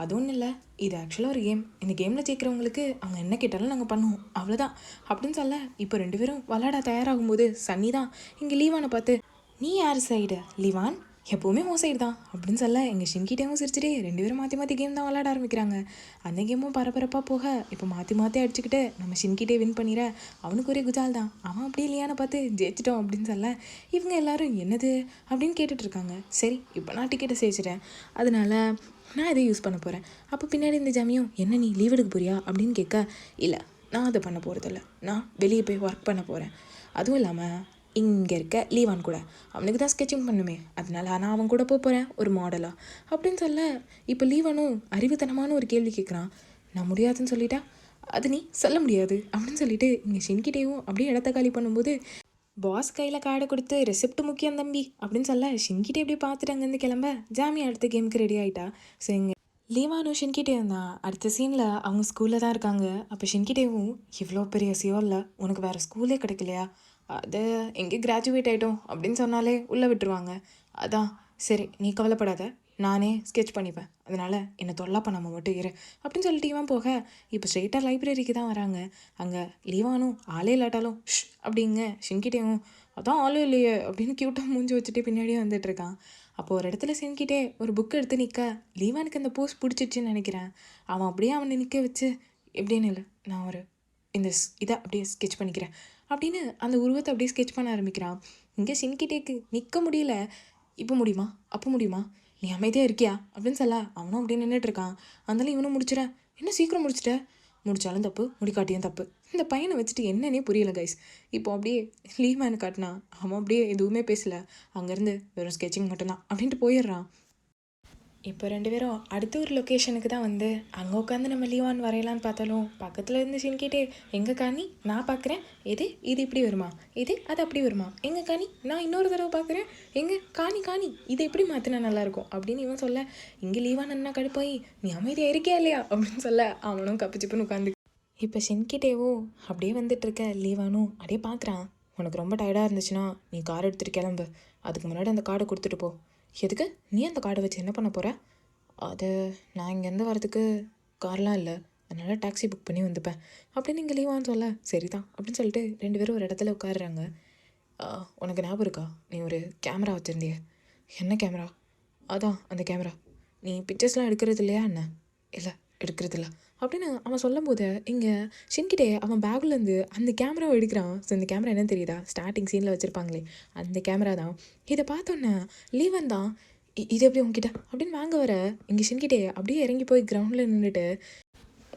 அது ஒன்றும் இல்லை, இது ஆக்சுவலாக ஒரு கேம், இந்த கேமில் ஜெயிக்கிறவங்களுக்கு அவங்க என்ன கேட்டாலும் நாங்கள் பண்ணுவோம், அவ்வளோதான் அப்படின்னு சொல்ல, இப்போ 2 பேரும் விளாட தயாராகும்போது சன்னி தான் இங்கே லீவானை பார்த்து, நீ யார் சைடு லீவான், எப்போவுமே உன் சைடு தான் அப்படின்னு சொல்ல, எங்கள் ஷின்கிட்டேவும் சிரிச்சுட்டு 2 பேரும் மாற்றி கேம் தான் விளாட ஆரம்பிக்கிறாங்க. அந்த கேமும் பரபரப்பாக போக, இப்போ மாற்றி அடிச்சுக்கிட்டு நம்ம ஷின்கிட்டே வின் பண்ணிட, அவனுக்கு ஒரே குஜால் தான். அவன் அப்படியே இல்லையான்னு பார்த்து ஜெயிச்சிட்டோம் அப்படின்னு சொல்ல, இவங்க எல்லாரும் என்னது அப்படின்னு கேட்டுட்ருக்காங்க. சரி இப்போ நான் டிக்கெட்டை சேர்த்துட்டேன், அதனால நான் இதை யூஸ் பண்ண போகிறேன். அப்போ பின்னாடி இந்த ஜாமியும், என்ன நீ லீவ் எடுக்க போறியா அப்படின்னு கேட்க, இல்லை நான் அதை பண்ண போகிறதில்ல, நான் வெளியே போய் ஒர்க் பண்ண போகிறேன், அதுவும் இல்லாமல் இங்கே இருக்க லீவான் கூட அவனுக்கு தான் ஸ்கெட்சிங் பண்ணுமே, அதனால நான் அவன் கூட போகிறேன் ஒரு மாடலாக அப்படின்னு சொல்ல, இப்போ லீவானும் அறிவுத்தனமான ஒரு கேள்வி கேட்குறான். நான் முடியாதுன்னு சொல்லிட்டா, அது நீ சொல்ல முடியாது அப்படின்னு சொல்லிட்டு இங்கே ஷின்கிட்டேவும் அப்படியே இடத்த காலி பண்ணும்போது, பாஸ் கையில் கார்டை கொடுத்து ரெசிப்ட் முக்கியம் தம்பி அப்படின்னு சொல்ல, ஷின்கிட்டே எப்படி பார்த்துட்டு அங்கேருந்து கிளம்ப ஜாமி அடுத்த கேமுக்கு ரெடி ஆகிட்டா. ஸோ இங்கே லீவானும் ஷின்கிட்டே இருந்தான். அடுத்த சீனில் அவங்க ஸ்கூலில் தான் இருக்காங்க. அப்போ ஷின்கிட்டேவும், இவ்வளோ பெரிய சியோரில் உனக்கு வேறு ஸ்கூலே கிடைக்கலையா, அது எங்கே கிராஜுவேட் ஆகிட்டோம் அப்படின்னு சொன்னாலே உள்ளே விட்டுருவாங்க, அதான் சரி நீ கவலைப்படாத, நானே ஸ்கெட்ச் பண்ணிப்பேன், அதனால் என்னை தொல்லா பண்ணாமல் மட்டும் இரு அப்படின்னு சொல்லிட்டு இவன் போக, இப்போ ஸ்ட்ரெயிட்டாக லைப்ரரிக்கு தான் வராங்க. அங்கே லீவானும் ஆளே இல்லாட்டாலும் அப்படிங்க ஷின்கிட்டேவும், அதான் ஆளே இல்லையே அப்படின்னு க்யூட்டாக மூஞ்சி வச்சுட்டு பின்னாடியே வந்துட்டுருக்கான். அப்போது ஒரு இடத்துல ஷின்கிட்டே ஒரு புக் எடுத்து நிற்க, லீவானுக்கு அந்த போஸ் பிடிச்சிச்சின்னு நினைக்கிறேன். அவன் அப்படியே அவனை நிற்க வச்சு, எப்படின்னு இல்லை நான் ஒரு இந்த இதை அப்படியே ஸ்கெட்ச் பண்ணிக்கிறேன் அப்படின்னு அந்த உருவத்தை அப்படியே ஸ்கெட்ச் பண்ண ஆரம்பிக்கிறான். இங்கே ஷின்கிட்டேக்கு நிற்க முடியல. இப்போ முடியுமா, அப்போ முடியுமா, நீ அமைதியாக இருக்கியா அப்படின்னு சொல்ல, அவனும் அப்படியே நின்றுட்டுருக்கான். அதனால இவனும் முடிச்சிடறேன், என்ன சீக்கிரம் முடிச்சிட்ட, முடித்தாலும் தப்பு முடிக்காட்டியும் தப்பு, இந்த பையனை வச்சுட்டு என்னன்னே புரியலை கைஸ். இப்போ அப்படியே லீவானு காட்டினா அவன் அப்படியே எதுவுமே பேசலை, அங்கேருந்து வெறும் ஸ்கெட்சிங் மட்டும்தான் அப்படின்ட்டு போயிடுறான். இப்போ 2 பேரும் அடுத்த ஒரு லொக்கேஷனுக்கு தான் வந்து அங்கே உட்காந்து நம்ம லீவான் வரையலான்னு பார்த்தாலும், பக்கத்தில் இருந்து ஷின்கிட்டே, எங்கே காணி நான் பார்க்குறேன், இது இப்படி வருமா, அது அப்படி வருமா, எங்கே காணி நான் இன்னொரு தடவை பார்க்குறேன், எங்கே காணி இதை எப்படி மாற்றினா நல்லாயிருக்கும் அப்படின்னு இவன் சொல்ல, இங்கே லீவான் அண்ணா கடுப்பாயி, நீ அமைதியாக இருக்கியா இல்லையா அப்படின்னு சொல்ல, அவனும் கப்பிச்சிப்புன்னு உட்காந்து. இப்போ ஷின்கிட்டேவோ அப்படியே வந்துட்டுருக்க லீவானும் அப்படியே பார்க்குறான். உனக்கு ரொம்ப டயர்டாக இருந்துச்சுன்னா நீ கார் எடுத்துகிட்டு கிளம்பு, அதுக்கு முன்னாடி அந்த கார்டை கொடுத்துட்டு போ. எதுக்கு, நீ அந்த கார்டை வச்சு என்ன பண்ண போகிற, அது நான் இங்கேருந்து வரதுக்கு கார்லாம் இல்லை, அதனால் டாக்ஸி புக் பண்ணி வந்துப்பேன் அப்படின்னு இங்கே லீவான்னு சொல்ல, சரிதான் அப்படின்னு சொல்லிட்டு 2 பேரும் ஒரு இடத்துல உட்காடுறாங்க. உனக்கு ஞாபகம் இருக்கா, நீ ஒரு கேமரா வச்சுருந்தியே? என்ன கேமரா? அதான் அந்த கேமரா. நீ பிக்சர்ஸ்லாம் எடுக்கிறது இல்லையா என்ன? இல்லை, எடுக்கிறது இல்லை அப்படின்னு அவன் சொல்லும்போது இங்கே ஷின்கிட்டே அவன் பேக்லேருந்து அந்த கேமராவை எடுக்கிறான். ஸோ இந்த கேமரா என்னன்னு தெரியுதா? ஸ்டார்டிங் சீனில் வச்சுருப்பாங்களே அந்த கேமரா தான். இதை பார்த்தோன்னே லீவன் தான் இது எப்படி உங்ககிட்ட அப்படின்னு வாங்க வர இங்கே ஷின்கிட்டே அப்படியே இறங்கி போய் கிரவுண்டில் நின்றுட்டு,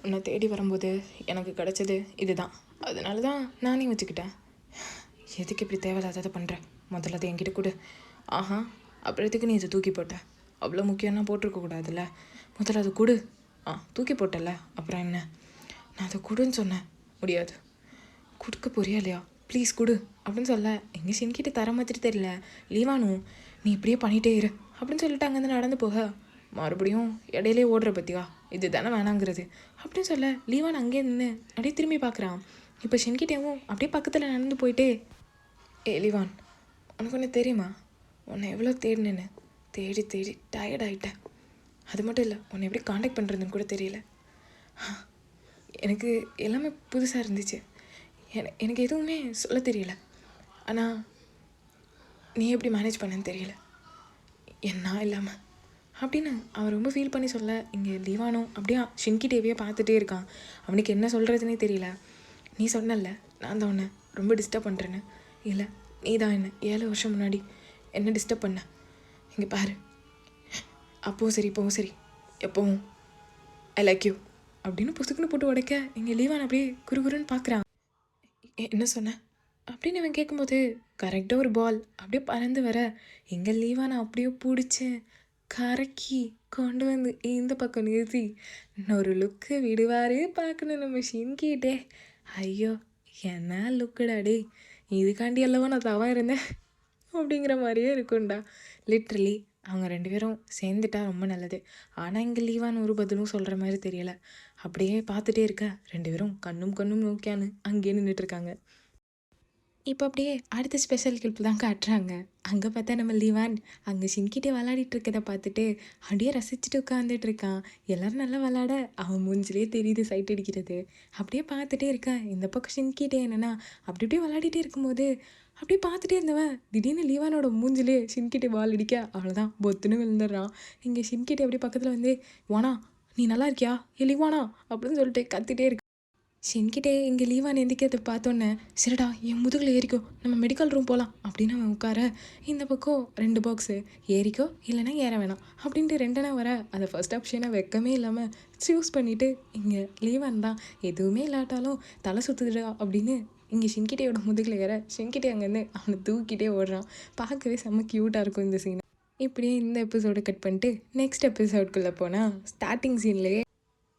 உன்னை தேடி வரும்போது எனக்கு கிடச்சது இதுதான், அதனால தான் நானே வச்சுக்கிட்டேன். எதுக்கு இப்படி தேவையில்லாததை பண்ணுற? முதல்ல அதை என்கிட்ட கொடு. ஆஹா, அப்புறம் எதுக்கு நீ இதை தூக்கி போட்ட? அவ்வளோ முக்கியம்னா போட்டிருக்கக்கூடாதுல்ல. முதல்ல அதை கொடு. தூக்கி போட்டல, அப்புறம் என்ன? நான் அதை கொடுன்னு சொன்னேன். முடியாது. கொடுக்க போறியா இல்லையா? ப்ளீஸ் கொடு அப்படின்னு சொல்ல எங்கள் ஷின்கிட்ட தர மாதிரி தெரியல. லீவானும் நீ இப்படியே பண்ணிகிட்டே இரு அப்படின்னு சொல்லிட்டு அங்கேருந்து நடந்து போக மறுபடியும் இடையிலே ஓடுற பற்றியா, இது தானே வேணாங்கிறது அப்படின்னு சொல்ல லீவான் அங்கேயே நின்று அப்படியே திரும்பி பார்க்குறான். இப்போ ஷின்கிட்டேவும் அப்படியே பக்கத்தில் நடந்து போயிட்டே, லீவான், உனக்கு ஒன்று தெரியுமா? உன்னை எவ்வளோ தேடினேன்னு தேடி தேடி டயர்ட் ஆகிட்டேன். அது மட்டும் இல்லை, உன்னை எப்படி காண்டாக்ட் பண்ணுறதுன்னு கூட தெரியல. எனக்கு எல்லாமே புதுசாக இருந்துச்சு. எனக்கு எதுவுமே சொல்ல தெரியல. ஆனால் நீ எப்படி மேனேஜ் பண்ணன்னு தெரியல என்ன இல்லாமல் அப்படின்னு அவன் ரொம்ப ஃபீல் பண்ணி சொல்ல இங்கே லீவானும் அப்படியே ஷின்கிட்டேவே பார்த்துட்டே இருக்கான். அவனுக்கு என்ன சொல்கிறதுனே தெரியல. நீ சொன்னல நான் தான் உன்னை ரொம்ப டிஸ்டர்ப் பண்ணுறேன்னு. இல்லை, நீ தான் என்ன 7 வருஷம் முன்னாடி என்ன டிஸ்டர்ப் பண்ண. இங்கே பாரு, அப்போவும் சரி இப்போவும் சரி எப்போவும் ஐ லைக் யூ அப்படின்னு புசுக்குன்னு போட்டு உடைக்க இங்கே லீவான் அப்படியே குறுகுறுன்னு பார்க்குறான். என்ன சொன்ன அப்படின்னு அவன் கேட்கும்போது கரெக்டாக ஒரு பால் அப்படியே பறந்து வர எங்கே லீவான் அப்படியே பிடிச்சேன், கரக்கி கொண்டு வந்து இந்த பக்கம் நிறுத்தி ஒரு லுக்கு விடுவாரே பார்க்கணும் நம்ம ஷின்கிட்டே. ஐயோ என்ன லுக்குடாடே, இதுக்காண்டி அல்லவா நான் தவா இருந்தேன் அப்படிங்கிற மாதிரியே இருக்கும்டா. லிட்ரலி அவங்க 2 பேரும் சேர்ந்துட்டா ரொம்ப நல்லது. ஆனால் இங்கே லீவான்னு ஒரு பதிலும் சொல்கிற மாதிரி தெரியலை. அப்படியே பார்த்துட்டே இருக்க 2 பேரும் கண்ணும் நோக்கியான்னு அங்கேயே நின்றுட்டுருக்காங்க. இப்போ அப்படியே அடுத்த ஸ்பெஷல் கிளிப் தான் காட்டுறாங்க. அங்கே பார்த்தா நம்ம லீவான் அங்கே ஷின்கிட்டே விளாடிட்டு இருக்கதை பார்த்துட்டு அப்படியே ரசிச்சுட்டு உட்காந்துட்டு இருக்கான். எல்லோரும் நல்லா விளாட அவன் மூஞ்சிலே தெரியுது சைட் அடிக்கிறது. அப்படியே பார்த்துட்டே இருக்கேன். இந்த பக்கம் ஷின்கிட்டே என்னென்னா அப்படி இப்படியே விளாடிட்டே இருக்கும்போது அப்படியே பார்த்துட்டே இருந்தவன் திடீர்னு லீவானோட மூஞ்சிலே ஷின்கிட்டே பால் அடிக்க அவ்வளோதான் பொத்துன்னு விழுந்துடுறான். இங்கே ஷின்கிட்டே அப்படியே பக்கத்தில் வந்து, வானா நீ நல்லா இருக்கியா ஏ லீவானா அப்படின்னு சொல்லிட்டு கத்திட்டே இருக்கு. ஷின்கிட்டே இங்கே லீவான் எந்திக்கிறத பார்த்தோன்னே, சரிடா என் முதுகில் ஏறிக்கோ நம்ம மெடிக்கல் ரூம் போகலாம் அப்படின்னு அவன் உட்கார, இந்த பக்கம் 2 பாக்ஸு ஏறிக்கோ இல்லைனா ஏற வேணாம் அப்படின்ட்டு 2 வர அதை ஃபர்ஸ்ட் ஆப்ஷனை வெக்கமே இல்லாமல் சூஸ் பண்ணிவிட்டு இங்கே லீவான் தான் எதுவுமே இல்லாட்டாலும் தலை சுற்றுதுடா அப்படின்னு இங்கே ஷின்கிட்டேயோட முதுகில் ஏற ஷின்கிட்டே அங்கேருந்து அவனை தூக்கிட்டே ஓடுறான். பார்க்கவே செம்ம க்யூட்டாக இருக்கும் இந்த சீன். இப்படியே இந்த எபிசோடை கட் பண்ணிட்டு நெக்ஸ்ட் எபிசோட்குள்ளே போனால் ஸ்டார்டிங் சீன்லேயே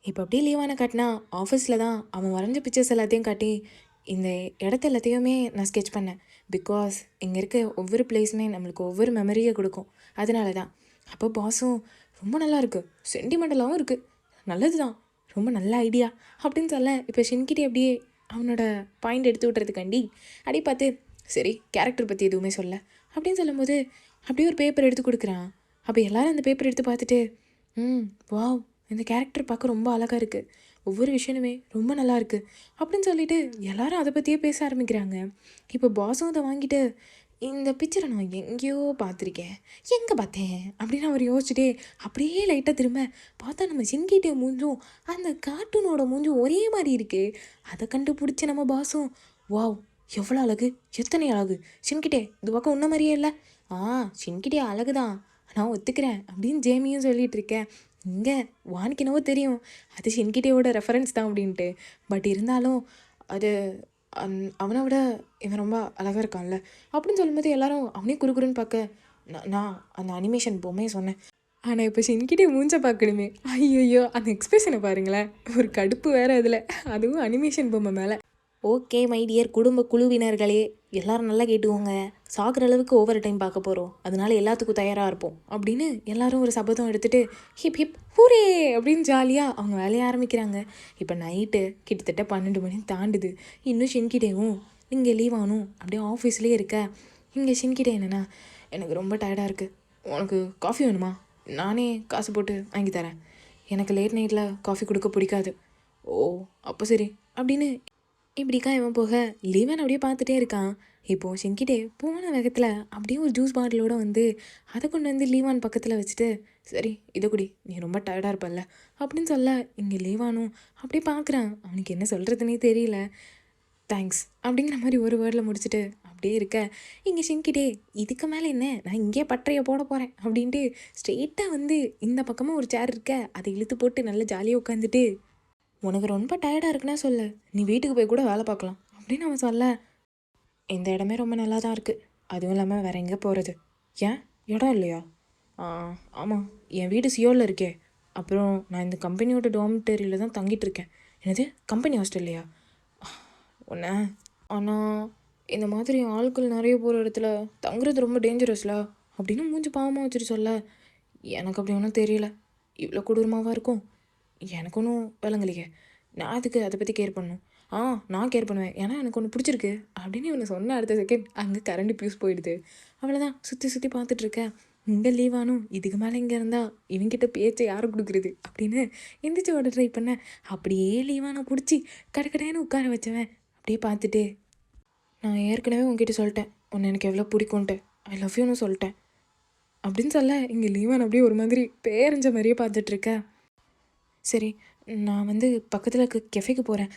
இப்போ அப்படியே லீவான காட்டினா ஆஃபீஸில் தான் அவன் வரைஞ்ச பிக்சர்ஸ் எல்லாத்தையும் காட்டி இந்த இடத்த எல்லாத்தையுமே நான் ஸ்கெட்ச் பண்ணேன். பிகாஸ் இங்கே இருக்க ஒவ்வொரு பிளேஸுமே நம்மளுக்கு ஒவ்வொரு மெமரியை கொடுக்கும். அதனால தான். அப்போ பாஸும் ரொம்ப நல்லா இருக்குது, சென்டிமெண்டலாகவும் இருக்குது, நல்லது தான், ரொம்ப நல்ல ஐடியா அப்படின்னு சொல்ல இப்போ ஷின்கிட்டே அப்படியே அவனோட பாயிண்ட் எடுத்து விட்றதுக்காண்டி அப்படியே பார்த்து சரி கேரக்டர் பற்றி எதுவுமே சொல்ல அப்படின்னு சொல்லும்போது அப்படியே ஒரு பேப்பர் எடுத்து கொடுக்குறான். அப்போ எல்லோரும் அந்த பேப்பர் எடுத்து பார்த்துட்டு வாவ் இந்த கேரக்டர் பார்க்க ரொம்ப அழகாக இருக்குது, ஒவ்வொரு விஷயமுமே ரொம்ப நல்லா இருக்குது அப்படின்னு சொல்லிட்டு எல்லாரும் அதை பற்றியே பேச ஆரம்பிக்கிறாங்க. இப்போ பாஸும் அதை வாங்கிட்டு இந்த பிக்சரை நான் எங்கேயோ பார்த்துருக்கேன், எங்கே பார்த்தேன் அப்படின்னு அவர் யோசிச்சுட்டே அப்படியே லைட்டாக திரும்ப பார்த்தா நம்ம ஷின்கிட்டே மூஞ்சும் அந்த கார்ட்டூனோட மூஞ்சும் ஒரே மாதிரி இருக்குது. அதை கண்டுபிடிச்ச நம்ம பாஸும் வாவ் எவ்வளோ அழகு, எத்தனை அழகு, ஷின்கிட்டே இது பக்கம் உன்ன மாதிரியே இல்லை, ஷின்கிட்டே அழகு தான் நான் ஒத்துக்கிறேன் அப்படின்னு ஜேமியும் சொல்லிகிட்டு இருக்கேன். இங்கே வானுக்கு என்னவோ தெரியும் அது ஷின்கிட்டேயோட ரெஃபரன்ஸ் தான் அப்படின்ட்டு. பட் இருந்தாலும் அது அவனை விட இவன் ரொம்ப அழகாக இருக்கான்ல அப்படின்னு சொல்லும்போது எல்லாரும் அவனே குறுகுறுன்னு பார்க்க நான் அந்த அனிமேஷன் பொம்மையை சொன்னேன். ஆனால் இப்போ ஷின்கிட்டே மூஞ்ச பார்க்கணுமே, ஐயோ அந்த எக்ஸ்பிரஷனை பாருங்களேன், ஒரு கடுப்பு வேறு அதில், அதுவும் அனிமேஷன் பொம்மை மேலே. ஓகே மை டியர் குடும்ப குழுவினர்களே, எல்லோரும் நல்லா கேட்டுக்கோங்க, சாகிற அளவுக்கு ஓவர் டைம் பார்க்க போகிறோம், அதனால எல்லாத்துக்கும் தயாராக இருப்போம் அப்படின்னு எல்லாரும் ஒரு சபதம் எடுத்துகிட்டு ஹிப் ஹிப் ஹூரே அப்படின்னு ஜாலியாக அவங்க வேலையை ஆரம்பிக்கிறாங்க. இப்போ நைட்டு கிட்டத்தட்ட 12 மணி தாண்டுது. இன்னும் ஷின்கிட்டேவும் இங்கே லீவானும் அப்படியே ஆஃபீஸ்லேயே இருக்க. இங்கே ஷின்கிட்டே என்னென்னா எனக்கு ரொம்ப டயர்டாக இருக்குது, உனக்கு காஃபி வேணுமா, நானே காசு போட்டு வாங்கி தரேன், எனக்கு லேட் நைட்டில் காஃபி கொடுக்க பிடிக்காது. ஓ அப்போ சரி அப்படின்னு இப்படிக்கா இவன் போக லீவன் அப்படியே பார்த்துட்டே இருக்கான். இப்போது ஷின்கிட்டே போன வேகத்தில் அப்படியே ஒரு ஜூஸ் பாட்டிலோட வந்து அதை கொண்டு வந்து லீவான் பக்கத்தில் வச்சுட்டு, சரி இதை குடி, நீ ரொம்ப டயர்டாக இருப்பல்ல அப்படின்னு சொல்ல, இங்கே லீவானும் அப்படியே பார்க்குறான். அவனுக்கு என்ன சொல்கிறதுனே தெரியல. தேங்க்ஸ் அப்படிங்கிற மாதிரி ஒரு வேர்டில் முடிச்சுட்டு அப்படியே இருக்க, இங்கே ஷின்கிட்டே இதுக்கு மேலே என்ன, நான் இங்கே பட்டறையை போட போகிறேன் அப்படின்ட்டு ஸ்ட்ரெயிட்டாக வந்து இந்த பக்கமாக ஒரு சேர் இருக்க, அதை இழுத்து போட்டு நல்லா ஜாலியாக உட்காந்துட்டு, உனக்கு ரொம்ப டயர்டாக இருக்குன்னா சொல்லு, நீ வீட்டுக்கு போய் கூட வேலை பார்க்கலாம் அப்படின்னு அவன் சொல்ல, இந்த இடமே ரொம்ப நல்லா தான் இருக்குது, அதுவும் இல்லாமல் வேறு எங்கே போகிறது, ஏன் இடம் இல்லையா? ஆமாம், என் வீடு சியோலில் இருக்கே, அப்புறம் நான் இந்த கம்பெனியோட டார்மிட்டரியில் தான் தங்கிட்டு இருக்கேன். என்னது கம்பெனி ஹாஸ்டல்லையா? ஒன்று, ஆனால் இந்த மாதிரி ஆட்கள் நிறைய போகிற இடத்துல தங்குறது ரொம்ப டேஞ்சரஸ்ல அப்படின்னு மூஞ்சி பாவமாக வச்சுட்டு சொல்ல, எனக்கு அப்படி ஒன்றும் தெரியல, இவ்வளோ கொடூரமாவா இருக்கும், எனக்கு ஒன்றும் விளங்கலையே, நான் அதுக்கு அதை பற்றி கேர் பண்ணணும். நான் கேர் பண்ணுவேன், ஏன்னா எனக்கு ஒன்று பிடிச்சிருக்கு அப்படின்னு இவனை சொன்ன அடுத்த செகண்ட் அங்கே கரண்ட் பியூஸ் போயிடுது. அவ்வளோதான், சுற்றி சுற்றி பார்த்துட்ருக்கேன். இங்கே லீவானும் இதுக்கு மேலே இங்கே இருந்தால் இவங்கிட்ட பேச்சை யாரும் கொடுக்குறது அப்படின்னு எந்திரிச்சு ஓட ட்ரை பண்ணேன். அப்படியே லீவானை பிடிச்சி கடைக்கடையானு உட்கார வச்சவன் அப்படியே பார்த்துட்டு, நான் ஏற்கனவே உங்ககிட்ட சொல்லிட்டேன் உன்னை எனக்கு எவ்வளோ பிடிக்கும்ன்ட்டு, ஐ லவ் யூன்னு சொல்லிட்டேன் அப்படின்னு சொல்ல, இங்கே லீவான் அப்படியே ஒரு மாதிரி பேரஞ்ச மாதிரியே பார்த்துட்ருக்க. சரி, நான் வந்து பக்கத்தில் இருக்க கெஃபேக்கு போகிறேன்,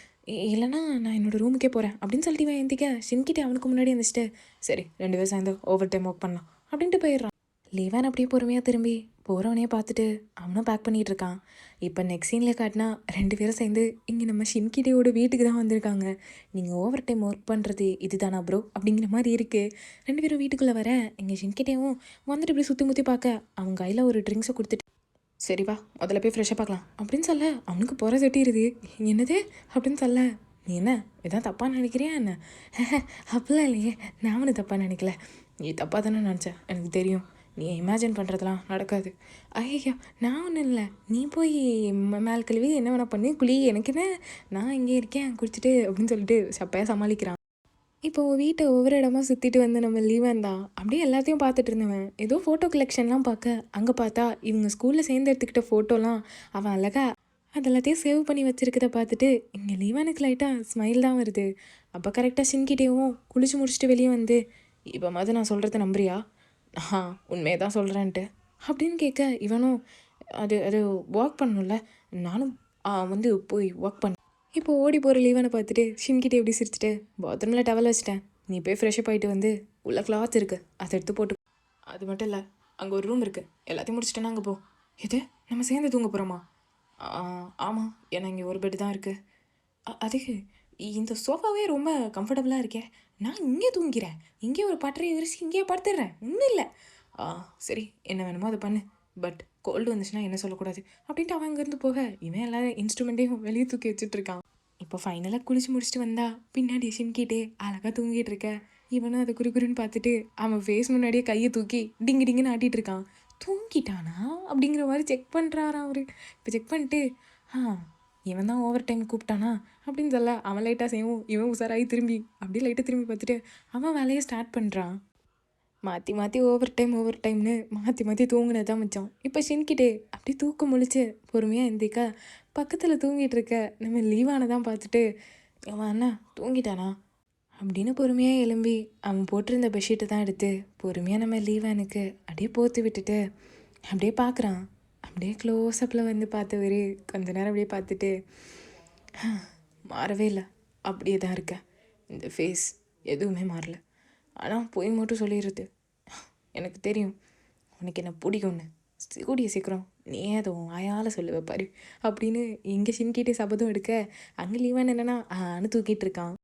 இல்லைனா நான் என்னோடய ரூமுக்கே போகிறேன் அப்படின்னு சொல்லிட்டு இவன் எந்திக்க ஷின்கிட்டே அவனுக்கு முன்னாடி எழுந்திரிச்சிட்டு, சரி 2 பேரும் சேர்ந்து ஓவர் டைம் ஒர்க் பண்ணலாம் அப்படின்ட்டு போயிடுறான். லீவான் அப்படியே பொறுமையாக திரும்பி போகிறவனையே பார்த்துட்டு அவனும் பேக் பண்ணிகிட்டு இருக்கான். இப்போ நெக்ஸ்ட் சீனில் காட்டினா 2 பேரும் சேர்ந்து இங்கே நம்ம ஷின்கிட்டேயோட வீட்டுக்கு தான் வந்திருக்காங்க. நீங்கள் ஓவர் டைம் ஒர்க் பண்ணுறது இதுதானா ப்ரோ அப்படிங்கிற மாதிரி இருக்குது. 2 பேரும் வீட்டுக்குள்ளே வர இங்கே ஷின்கிட்டேவும் வந்துட்டு இப்படி சுற்றி முற்றி பார்க்க அவங்க கையில் ஒரு ட்ரிங்க்ஸை கொடுத்துட்டு, சரி வா முதல்ல போய் ஃப்ரெஷ்ஷாக பார்க்கலாம் அப்படின்னு சொல்ல, அவனுக்கு போகிற தட்டிடுது. என்னது அப்படின்னு சொல்ல, நீ என்ன எதாவது தப்பாக நினைக்கிறியா என்ன? அப்படிலாம் இல்லையே, நான் அவனு தப்பாக நினைக்கல, நீ தப்பாக தானே நினச்சேன், எனக்கு தெரியும், நீ இமேஜின் பண்ணுறதுலாம் நடக்காது. ஐயோ நான் ஒன்றும் இல்லை, நீ போய் மேல் கழுவி என்ன வேணா பண்ணி குழி, எனக்கு என்ன, நான் இங்கே இருக்கேன் குடிச்சிட்டு அப்படின்னு சொல்லிட்டு சப்பையாக சமாளிக்கிறான். இப்போது வீட்டை ஒவ்வொரு இடமா சுற்றிட்டு வந்து நம்ம லீவன் தான் அப்படியே எல்லாத்தையும் பார்த்துட்டு இருந்தவன் ஏதோ ஃபோட்டோ கலெக்ஷன்லாம் பார்க்க, அங்கே பார்த்தா இவங்க ஸ்கூலில் சேர்ந்து எடுத்துக்கிட்ட ஃபோட்டோலாம் அவன் அழகா அது எல்லாத்தையும் சேவ் பண்ணி வச்சுருக்கத பார்த்துட்டு இங்கே லீவானுக்கு லைட்டாக ஸ்மைல் தான் வருது. அப்போ கரெக்டாக ஷின்கிட்டேவும் குளிச்சு முடிச்சுட்டு வெளியே வந்து, இப்போ மாதிரி நான் சொல்கிறத நம்புறியா, உண்மையை தான் சொல்கிறேன்ட்டு அப்படின்னு கேட்க, இவனும் அது அது ஒர்க் பண்ணணும்ல, நானும் வந்து போய் ஒர்க் பண்ண. இப்போ ஓடி போகிற லீவனை பார்த்துட்டு ஷின்கிட்டே எப்படி சிரிச்சிட்டு, பாத்ரூமில் டவல் வச்சிட்டேன், நீ போய் ஃப்ரெஷ்ஷப் ஆகிட்டு வந்து உள்ள கிளாத் இருக்குது அதை எடுத்து போட்டு, அது மட்டும் இல்லை அங்கே ஒரு ரூம் இருக்குது, எல்லாத்தையும் முடிச்சிட்டேன்னா அங்கே போ. எது நம்ம சேர்ந்து தூங்க போகிறோமா? ஆமாம், ஏன்னா இங்கே ஒரு பெட்டு தான் இருக்குது, அதுக்கு இந்த சோஃபாவே ரொம்ப கம்ஃபர்டபுளாக இருக்கே, நான் இங்கே தூங்கிறேன், இங்கே ஒரு பட்டறையை விரிச்சு இங்கேயே படுத்துடுறேன், ஒன்றும் இல்லை. சரி என்ன வேணுமோ அதை பண்ணு, பட் கோல்டு வந்துச்சுன்னா என்ன சொல்லக்கூடாது அப்படின்ட்டு அவன் அங்கேருந்து போக, இவன் எல்லா இன்ஸ்ட்ருமெண்ட்டையும் வெளியே தூக்கி வச்சுட்ருக்கான். இப்போ ஃபைனலாக குளிச்சு முடிச்சுட்டு வந்தா பின்னாடி ஷின்கிட்டே அழகாக தூங்கிட்டு இருக்க, இவனும் அதை குறிக்குறின்னு பார்த்துட்டு அவன் ஃபேஸ் முன்னாடியே கையை தூக்கி டிங்கு டிங்குன்னு ஆட்டிகிட்டு இருக்கான். தூங்கிட்டானா அப்படிங்கிற மாதிரி செக் பண்ணுறாரான் அவர். இப்போ செக் பண்ணிட்டு, இவன் தான் ஓவர் டைம் கூப்பிட்டானா அப்படின்னு சொல்ல, அவன் லைட்டாக செய்வோம், இவன் உசாராகி திரும்பி அப்படியே லைட்டாக திரும்பி பார்த்துட்டு அவன் வேலையை ஸ்டார்ட் பண்ணுறான். மாற்றி மாற்றி ஓவர் டைம்னு மாற்றி மாற்றி தூங்கினது தான் மிச்சம். இப்போ ஷின்கிட்டே அப்படி தூக்கம் முழிச்சு பொறுமையாக எந்திக்கா, பக்கத்தில் தூங்கிட்டு இருக்க நம்ம லீவானை தான் பார்த்துட்டு, அவன் அண்ணா தூங்கிட்டானா அப்படின்னு பொறுமையாக எழும்பி அவன் போட்டிருந்த பெட்ஷீட்டை தான் எடுத்து பொறுமையாக நம்ம லீவானுக்கு அப்படியே போத்து விட்டுட்டு அப்படியே பார்க்குறான். அப்படியே க்ளோஸ்அப்பில் வந்து பார்த்தவர் கொஞ்ச நேரம் அப்படியே பார்த்துட்டு, மாறவே இல்லை, அப்படியே தான் இருக்கேன், இந்த ஃபேஸ் எதுவுமே மாறல, ஆனால் போய் மட்டும் சொல்லிடுறது, எனக்கு தெரியும் உனக்கு என்ன பிடிக்கும்னு, கூடிய சீக்கிரம் நீ அதை வாயால் சொல்லுவ பாரு அப்படின்னு இங்கே ஷின்கிட்டே சபதம் எடுக்க, அங்கே லீவான் என்னென்னா தூக்கிட்டு இருக்கான்.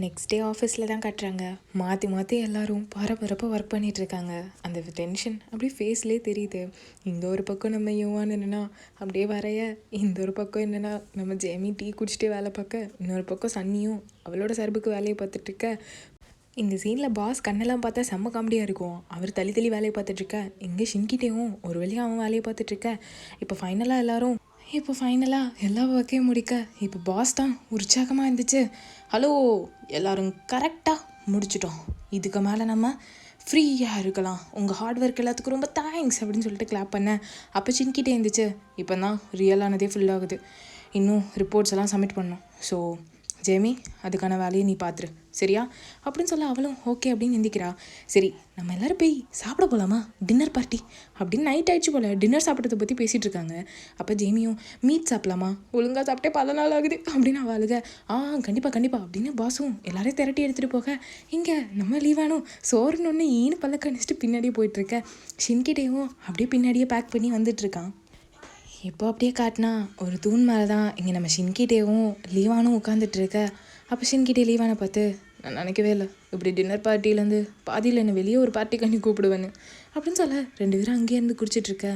நெக்ஸ்ட் டே ஆஃபீஸில் தான் கட்டுறாங்க. மாற்றி மாற்றி எல்லோரும் பரபரப்பாக ஒர்க் பண்ணிகிட்ருக்காங்க. அந்த டென்ஷன் அப்படியே ஃபேஸ்லேயே தெரியுது. இந்த ஒரு பக்கம் நம்ம யுவான் என்னென்னா அப்படியே வரைய, இந்த ஒரு பக்கம் என்னென்னா நம்ம ஜெமி டீ குடிச்சிட்டே வேலை பார்க்க, இன்னொரு பக்கம் சன்னியும் அவளோட சர்புக்கு வேலையை பார்த்துட்ருக்க. இந்த சீனில் பாஸ் கண்ணெல்லாம் பார்த்தா செம்ம காமெடியாக இருக்கும். அவர் தள்ளி தள்ளி வேலையை பார்த்துட்ருக்க, இங்கே ஷின்கிட்டேவும் ஒரு வழியாக அவன் வேலையை பார்த்துட்ருக்க. இப்போ ஃபைனலாக எல்லா ஒர்க்கையும் முடிக்க இப்போ பாஸ் தான் உற்சாகமாக இருந்துச்சு. ஹலோ எல்லோரும் கரெக்டாக முடிச்சிட்டோம், இதுக்கு மேலே நம்ம ஃப்ரீயாக இருக்கலாம், உங்கள் ஹார்ட் ஒர்க் எல்லாத்துக்கும் ரொம்ப தேங்க்ஸ் அப்படின்னு சொல்லிட்டு கிளாப் பண்ணேன். அப்போ ஷின்கிட்டே இருந்துச்சு, இப்போ தான் ரியலானதே ஃபுல்லாகுது, இன்னும் ரிப்போர்ட்ஸ் எல்லாம் சப்மிட் பண்ணோம், ஸோ ஜேமி அதுக்கான வேலையை நீ பார்த்துரு சரியா அப்படின்னு சொல்ல அவளும் ஓகே அப்படின்னு எந்திக்கிறா. சரி நம்ம எல்லோரும் போய் சாப்பிட போகலாமா, டின்னர் பார்ட்டி அப்படின்னு நைட் ஆயிடுச்சு போல் டின்னர் சாப்பிட்றத பற்றி பேசிகிட்டு இருக்காங்க. அப்போ ஜேமியும் மீட் சாப்பிடலாமா, ஒழுங்காக சாப்பிட்டே பல நாள் ஆகுது அப்படின்னு அவளுக கண்டிப்பாக அப்படின்னு பாஸும் எல்லாரையும் திரட்டி எடுத்துகிட்டு போக இங்கே நம்ம லீவானும் சோறுன்னு ஈனு பல்ல கணிச்சிட்டு பின்னாடியே போயிட்டுருக்க. ஷின்கிட்டேயும் அப்படியே பின்னாடியே பேக் பண்ணி வந்துட்டுருக்கான். இப்போ அப்படியே காட்டினா ஒரு தூண் மேலே தான் இங்கே நம்ம ஷின்கிட்டேவும் லீவானும் உட்காந்துட்ருக்க. அப்போ ஷின்கிட்டே லீவானை பார்த்து நான் நினைக்கவே இல்லை இப்படி டின்னர் பார்ட்டிலேருந்து பாதியில் என்னை வெளியே ஒரு பார்ட்டி கண்ணி கூப்பிடுவேன்னு அப்படின்னு சொல்ல 2 பேரும் அங்கேயே இருந்து குடிச்சிட்ருக்க.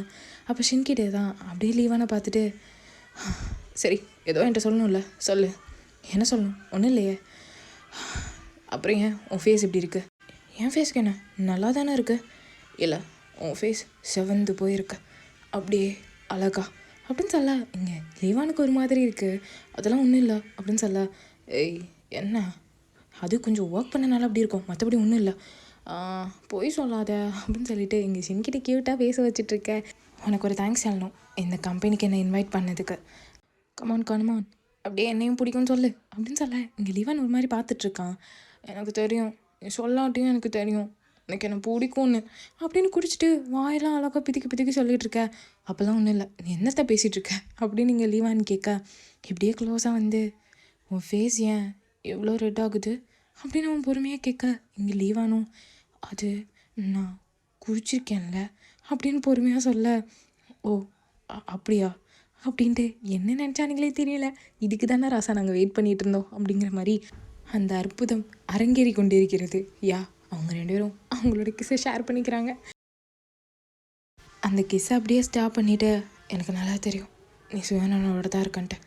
அப்போ ஷின்கிட்டே தான் அப்படியே லீவானை பார்த்துட்டு சரி ஏதோ என்கிட்ட சொல்லணும்ல சொல்லு, என்ன சொல்லணும், ஒன்றும் இல்லையே. அப்புறம் ஏன் உன் ஃபேஸ் இப்படி இருக்குது, என் ஃபேஸ்க்கு என்ன நல்லா தானே இருக்குது, இல்லை உன் ஃபேஸ் செவந்து போயிருக்கு அப்படியே அழகா அப்படின்னு சொல்ல இங்கே லீவானுக்கு ஒரு மாதிரி இருக்குது. அதெல்லாம் ஒன்றும் இல்லை அப்படின்னு சொல்ல ஏய் என்ன அது கொஞ்சம் ஒர்க் பண்ணனால அப்படி இருக்கும், மற்றபடி ஒன்றும் இல்லை போய் சொல்லாத அப்படின்னு சொல்லிட்டு இங்கே ஷின்கிட்ட க்யூட்டாக பேச வச்சிட்ருக்க. உனக்கு ஒரு தேங்க்ஸ் சொல்லணும் இந்த கம்பெனிக்கு என்னை இன்வைட் பண்ணதுக்கு. கமான் அப்படியே என்னையும் பிடிக்கும்னு சொல்லு அப்படின்னு சொல்ல இங்கே லீவான் ஒரு மாதிரி பார்த்துட்ருக்கான். எனக்கு தெரியும் சொல்லாட்டியும் எனக்கு தெரியும் எனக்கு என்ன பிடிக்கும்னு அப்படின்னு குடிச்சிட்டு வாயெல்லாம் அழகாக பிதிக்கி சொல்லிகிட்டு இருக்க. அப்போல்லாம் ஒன்றும் இல்லை நீ என்னத்தை பேசிகிட்டு இருக்க அப்படின்னு இங்கே லீவான்னு கேட்க இப்படியே க்ளோஸாக வந்து உன் ஃபேஸ் ஏன் எவ்வளோ ரெட் ஆகுது அப்படின்னு அவன் பொறுமையாக கேட்க இங்கே லீவானும் அது நான் குடிச்சிருக்கேன்ல அப்படின்னு பொறுமையாக சொல்ல ஓ அப்படியா அப்படின்ட்டு என்ன நினச்சானுங்களே தெரியல. இதுக்கு தானே ராசா நாங்கள் வெயிட் பண்ணிகிட்டு இருந்தோம் அப்படிங்கிற மாதிரி அந்த அற்புதம் அரங்கேறி கொண்டிருக்கிறது. அவங்க 2 பேரும் அவங்களோட கிஸ்ஸை ஷேர் பண்ணிக்கிறாங்க. அந்த கிஸ்ஸை அப்படியே ஸ்டாப் பண்ணிவிட்டு எனக்கு நல்லா தெரியும் நீ சுயநலனோட தான் இருக்கன்ட்டு,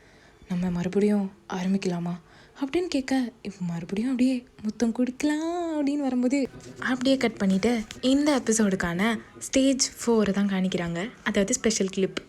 நம்ம மறுபடியும் ஆரம்பிக்கலாமா அப்படின்னு கேட்க இப்போ மறுபடியும் அப்படியே முத்தம் குடிக்கலாம் அப்படின்னு வரும்போது அப்படியே கட் பண்ணிவிட்டு இந்த எபிசோடுக்கான ஸ்டேஜ் 4 தான் காணிக்கிறாங்க, அதாவது ஸ்பெஷல் கிளிப்.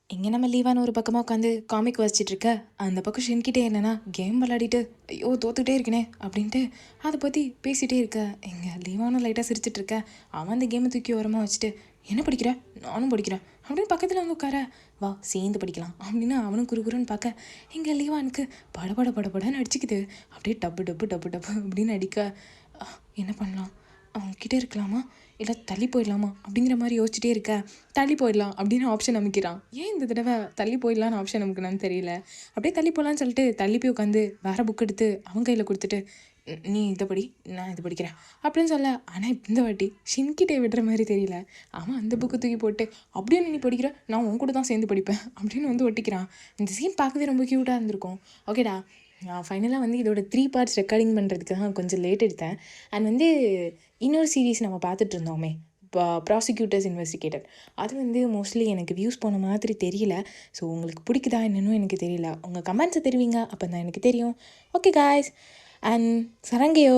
இங்கே நம்ம லீவான ஒரு பக்கமாக உட்காந்து காமிக் வச்சிட்ருக்க, அந்த பக்கம் ஷின்கிட்டே என்னென்னா கேம் விளையாடிட்டு ஐயோ தோத்துக்கிட்டே இருக்கனே அப்படின்ட்டு அதை பற்றி பேசிகிட்டே இருக்க. இங்கே லீவானும் லைட்டாக சிரிச்சிட்ருக்க. அவன் அந்த கேமை தூக்கி ஓரமாக வச்சுட்டு என்ன படிக்கிற, நானும் படிக்கிறேன் அப்படின்னு பக்கத்தில் வந்து உட்கார வா சேர்ந்து படிக்கலாம் அப்படின்னு அவனும் குறுகுறுன்னு பார்க்க இங்கே லீவானுக்கு படபடன்னு அடிச்சுக்குது. அப்படியே டப்பு அப்படின்னு அடிக்க என்ன பண்ணலாம், அவங்கக்கிட்டே இருக்கலாமா இல்லை தள்ளி போயிடலாமா அப்படிங்கிற மாதிரி யோசிச்சுட்டே இருக்க. தள்ளி போயிடலாம் அப்படின்னு ஆப்ஷன் அமைக்கிறான். ஏன் இந்த தடவை தள்ளி போயிடலான்னு ஆப்ஷன் நமக்குன்னு தெரியல. அப்படியே தள்ளி போகலான்னு சொல்லிட்டு தள்ளி போய் உட்காந்து வேறு புக் எடுத்து அவன் கையில் கொடுத்துட்டு நீ இதை படி நான் இது படிக்கிறேன் அப்படின்னு சொல்ல. ஆனால் இந்த வாட்டி ஷின்கிட்டே விடுற மாதிரி தெரியல. அவன் அந்த புக்கு தூக்கி போட்டு அப்படியே நீ படிக்கிற நான் உன் கூட தான் சேர்ந்து படிப்பேன் அப்படின்னு வந்து ஒட்டிக்கிறான். இந்த சீன் பார்க்கவே ரொம்ப க்யூட்டாக இருந்திருக்கும். ஓகேடா நான் ஃபைனலாக வந்து இதோட 3 பார்ட்ஸ் ரெக்கார்டிங் பண்ணுறதுக்கு தான் கொஞ்சம் லேட் எடுத்தேன். அண்ட் வந்து இன்னொரு சீரீஸ் நம்ம பார்த்துட்டு இருந்தோமே ப்ராசிக்யூட்டர்ஸ் இன்வெஸ்டிகேட்டர், அது வந்து மோஸ்ட்லி எனக்கு வியூஸ் போன மாதிரி தெரியல. ஸோ உங்களுக்கு பிடிக்குதா என்னன்னு எனக்கு தெரியல. உங்கள் கமெண்ட்ஸை தெரிவிங்க அப்போ தான் எனக்கு தெரியும். Okay guys and சரங்கையோ.